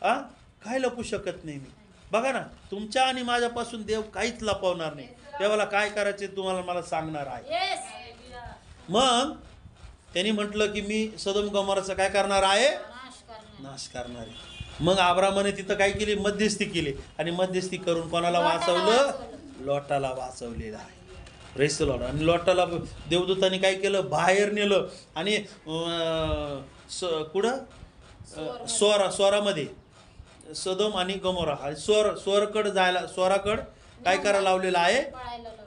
हा, काय लपू शकत नाही मी. बघा ना, तुमच्या आणि माझ्यापासून देव काहीच लपवणार नाही. देवाला काय करायचे तुम्हाला मला सांगणार आहे. Yes. मग त्यांनी म्हटलं की मी सदोम गमोराचं काय करणार आहे? नाश करणार. नाश करणार आहे. मग अब्रामाने तिथं काय केली? मध्यस्थी केली. आणि मध्यस्थी करून कोणाला वाचवलं? लोटाला वाचवलेलं आहे. Press Lord. आणि लॉटाला देवदूतांनी काय केलं, बाहेर नेलं आणि कुठं स्वरामध्ये सदोम आणि गमोरा आणि स्वरकड जायला, स्वराकड काय करायला लावलेलं आहे,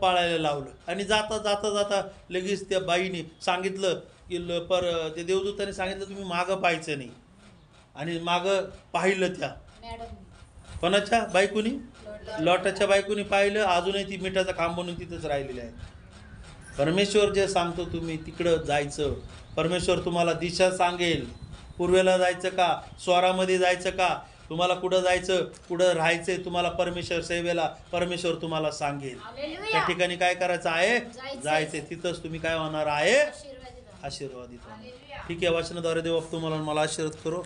पाळायला लावलं. आणि जाता जाता जाता लगेच त्या बाईने सांगितलं की ते देवदूताने सांगितलं तुम्ही मागं पाहायचं नाही. आणि मागं पाहिलं त्या कोणाच्या बायकोनी, लॉटाच्या बायकोनी पाहिलं. अजूनही ती मिठाचा खांब म्हणून तिथंच राहिलेली आहे. परमेश्वर जे सांगतो तुम्ही तिकडं जायचं. परमेश्वर तुम्हाला दिशा सांगेल. पूर्वेला जायचं का, स्वरामध्ये जायचं का, तुम्हाला कुठं जायचं, कुठं राहायचंय तुम्हाला, परमेश्वर सेवेला परमेश्वर तुम्हाला सांगेल. त्या ठिकाणी काय करायचं आहे, जायचंय. तिथंच तुम्ही काय होणार आहे, आशीर्वादित होणार. ठीक आहे, वचनाद्वारे देव तुम्हाला मला आशीर्वाद करो.